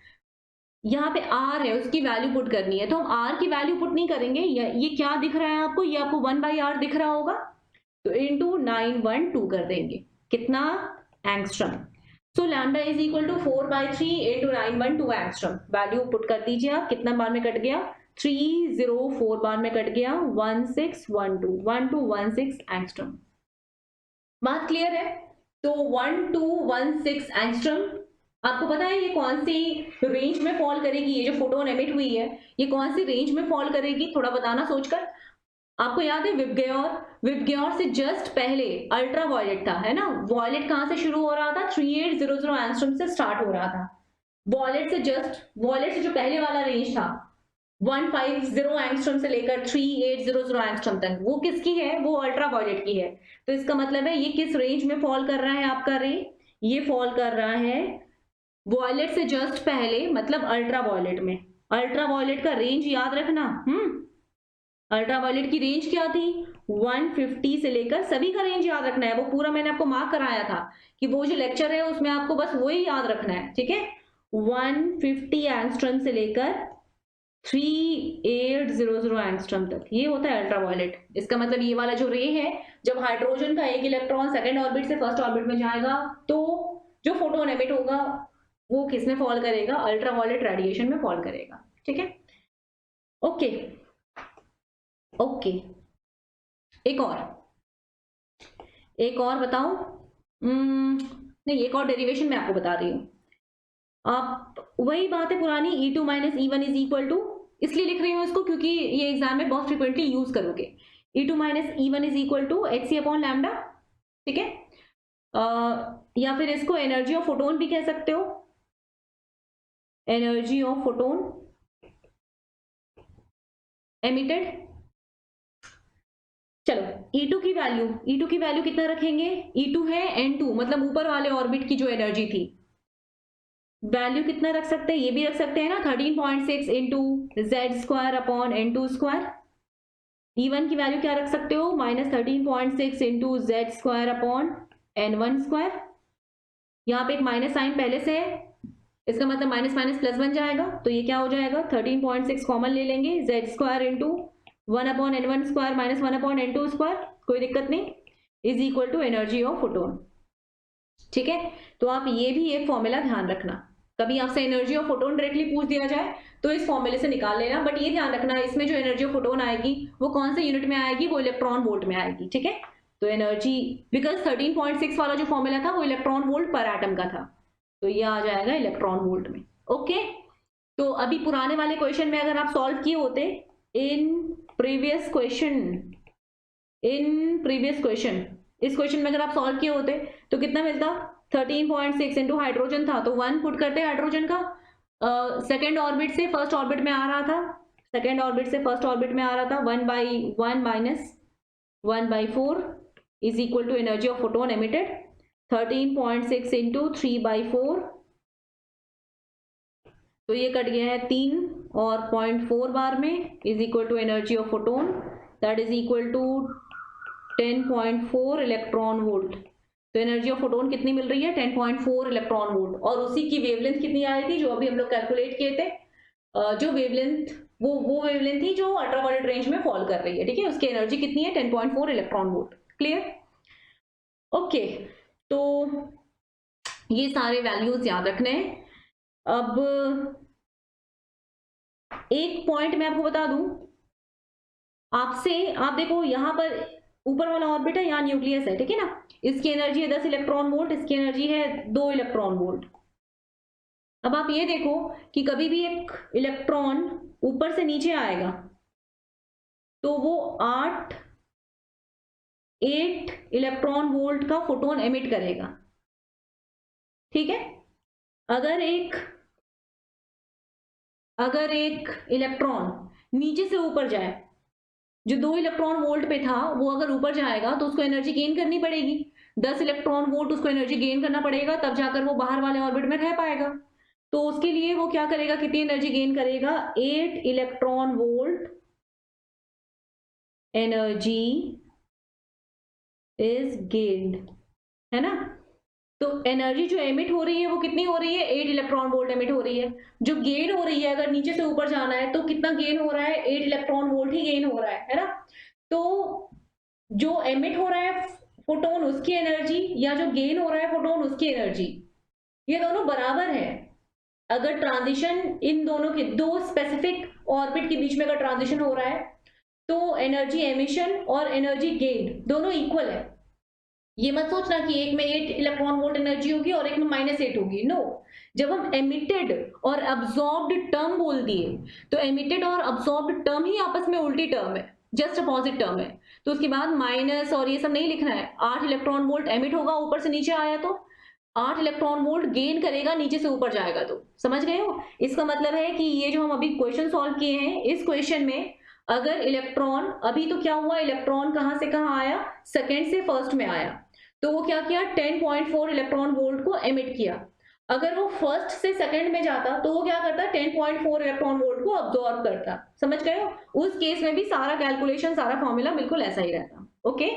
यहाँ पे आर है, उसकी वैल्यू पुट करनी है, तो हम आर की वैल्यू पुट नहीं करेंगे। ये क्या दिख रहा है आपको? ये आपको 1/r दिख रहा होगा, तो इंटू 912 कर देंगे। कितना? Angstrom. So lambda is equal to 4/3 into 912 angstrom. Value put कर दीजिए आप। कितना बार में कट गया? 304 बार में कट गया। 1216 एंगस्ट्रम। बात क्लियर है? तो 1216 एंगस्ट्रम, आपको पता है ये कौन सी रेंज में फॉल करेगी? ये जो फोटोन एमिट हुई है, ये कौन सी रेंज में फॉल करेगी? थोड़ा बताना सोचकर। आपको याद है विबग्योर से जस्ट पहले अल्ट्रा वायलेट था, है ना? वायलेट कहां से शुरू हो रहा था? 3800 एंगस्ट्रॉम से स्टार्ट हो रहा था। वायलेट से जो पहले वाला रेंज था 150 एंगस्ट्रॉम से लेकर 3800 एंगस्ट्रॉम तक, वो किसकी है? वो अल्ट्रा वायलेट की है। तो इसका मतलब है ये किस रेंज में फॉल कर रहा है आपका रे? ये फॉल कर रहा है वायलेट से जस्ट पहले, मतलब अल्ट्रा वायलेट में। अल्ट्रा वायलेट का रेंज याद रखना। अल्ट्रा वायलेट की रेंज क्या थी? 150 से लेकर, सभी का रेंज याद रखना है, वो पूरा मैंने आपको मार्क कराया था कि वो जो लेक्चर है उसमें आपको बस वही याद रखना है, ठीक है? 150 एंगस्ट्रॉम से लेकर 3800 एंगस्ट्रॉम तक, ये होता है अल्ट्रा वायलेट। इसका मतलब ये वाला जो रे है, जब हाइड्रोजन का एक इलेक्ट्रॉन सेकेंड ऑर्बिट से फर्स्ट ऑर्बिट में जाएगा, तो जो फोटोन एमिट होगा वो किस में फॉल करेगा? अल्ट्रा वायलेट रेडिएशन में फॉल करेगा, ठीक है? ओके ओके, एक और बताओ। नहीं, एक और डेरिवेशन मैं आपको बता रही हूँ। आप वही बात है पुरानी, E2 minus E1 is equal to, इसलिए लिख रही हूँ इसको क्योंकि ये एग्जाम में बहुत फ्रिक्वेंटली यूज करोगे। E2 minus E1 is equal to Hc upon lambda, ठीक है? या फिर इसको एनर्जी ऑफ फोटोन भी कह सकते हो, एनर्जी ऑफ फोटोन एमिटेड। चलो E2 की वैल्यू कितना रखेंगे? E2 है N2, मतलब ऊपर वाले ऑर्बिट की जो एनर्जी थी, वैल्यू कितना रख सकते हैं? ये भी रख सकते हैं ना, 13.6 into Z² upon N2²। E1 की वैल्यू क्या रख सकते हो? -13.6 इंटू Z² अपॉन N1²। यहाँ पे एक माइनस साइन पहले से है, इसका मतलब माइनस माइनस प्लस बन जाएगा, तो ये क्या हो जाएगा? 13.6 कॉमन ले लेंगे, Z² into 1/N1² minus 1/N2², कोई दिक्कत नहीं, is equal to energy of photon, ठीक है? तो आप ये भी एक फॉर्मूला ध्यान रखना, कभी आपसे एनर्जी ऑफ फोटोन डायरेक्टली पूछ दिया जाए तो इस फॉर्मूले से निकाल लेना, बट ये ध्यान रखना इसमें जो एनर्जी ऑफ फोटोन आएगी वो कौन से यूनिट में आएगी? वो इलेक्ट्रॉन वोल्ट में आएगी, ठीक है? तो एनर्जी, बिकॉज 13.6 वाला जो फॉर्मूला था वो इलेक्ट्रॉन वोल्ट पर एटम का था, तो ये आ जाएगा इलेक्ट्रॉन वोल्ट में। ओके, तो अभी पुराने वाले क्वेश्चन में अगर आप सॉल्व किए होते, इन प्रीवियस क्वेश्चन इस क्वेश्चन में अगर आप सॉल्व किए होते तो कितना मिलता? 13.6 इंटू हाइड्रोजन था तो 1 पुट करते हाइड्रोजन का, सेकेंड ऑर्बिट से फर्स्ट ऑर्बिट में आ रहा था, 1/1 minus 1/4 is equal to energy of photon emitted, 13.6 into 3/4, तो ये कट गया है 3 और 0.4 बार में, is equal to energy of photon, that is equal to 10.4 electron volt. तो एनर्जी ऑफ फोटोन कितनी मिल रही है? 10.4 इलेक्ट्रॉन वोल्ट, और उसी की वेवलेंथ कितनी आ रही थी जो अभी हम लोग कैलकुलेट किए थे? जो वेवलेंथ, वो वेवलेंथ थी जो अल्ट्रावायलेट रेंज में फॉल कर रही है, ठीक है? उसकी एनर्जी कितनी है? 10.4 इलेक्ट्रॉन वोल्ट। क्लियर? ओके, तो ये सारे वैल्यूज याद रखने हैं। अब एक पॉइंट मैं आपको बता दूं, आप देखो यहाँ पर ऊपर वाला ऑर्बिट है, यहाँ न्यूक्लियस है, ठीक है ना? इसकी एनर्जी है 10 इलेक्ट्रॉन वोल्ट, इसकी एनर्जी है 2 इलेक्ट्रॉन वोल्ट। अब आप ये देखो कि कभी भी एक इलेक्ट्रॉन ऊपर से नीचे आएगा तो वो 8 इलेक्ट्रॉन वोल्ट का फोटोन एमिट करेगा, ठीक है? अगर एक इलेक्ट्रॉन नीचे से ऊपर जाए, जो 2 इलेक्ट्रॉन वोल्ट पे था वो अगर ऊपर जाएगा तो उसको एनर्जी गेन करनी पड़ेगी, 10 इलेक्ट्रॉन वोल्ट उसको एनर्जी गेन करना पड़ेगा, तब जाकर वो बाहर वाले ऑर्बिट में रह पाएगा। तो उसके लिए वो क्या करेगा? कितनी एनर्जी गेन करेगा? 8 electron volt energy is gained, है ना? तो एनर्जी जो एमिट हो रही है वो कितनी हो रही है, 8 इलेक्ट्रॉन वोल्ट एमिट हो रही है। जो गेन हो रही है, अगर नीचे से ऊपर जाना है तो कितना गेन हो रहा है, 8 इलेक्ट्रॉन वोल्ट ही गेन हो रहा है ना। तो जो एमिट हो रहा है फोटोन उसकी एनर्जी, या जो गेन हो रहा है फोटोन उसकी एनर्जी, ये दोनों बराबर है। अगर ट्रांजिशन इन दोनों के दो स्पेसिफिक ऑर्बिट के बीच में अगर ट्रांजिशन हो रहा है तो एनर्जी एमिशन और एनर्जी गेन दोनों इक्वल है। ये मत सोचना कि एक में 8 इलेक्ट्रॉन वोल्ट एनर्जी होगी और एक में -8 होगी, नो। जब हम एमिटेड और अब्सॉर्ब्ड टर्म बोल दिए तो एमिटेड और अब्सॉर्ब्ड टर्म ही आपस में उल्टी टर्म है, जस्ट अपोजिट टर्म है। तो उसके बाद माइनस और ये सब नहीं लिखना है। 8 इलेक्ट्रॉन वोल्ट एमिट होगा ऊपर से नीचे आया तो 8 इलेक्ट्रॉन वोल्ट गेन करेगा नीचे से ऊपर जाएगा, तो समझ गए हो। इसका मतलब है कि ये जो हम अभी क्वेश्चन सॉल्व किए हैं, इस क्वेश्चन में अगर इलेक्ट्रॉन, अभी तो क्या हुआ, इलेक्ट्रॉन कहां से कहां आया, सेकेंड से फर्स्ट में आया, तो वो क्या किया, 10.4 इलेक्ट्रॉन वोल्ट को एमिट किया। अगर वो फर्स्ट से सेकंड में जाता तो वो क्या करता, 10.4 इलेक्ट्रॉन वोल्ट को अब्सॉर्ब करता। समझ गए हो। उस केस में भी सारा कैलकुलेशन, सारा फॉर्मूला बिल्कुल ऐसा ही रहता। ओके।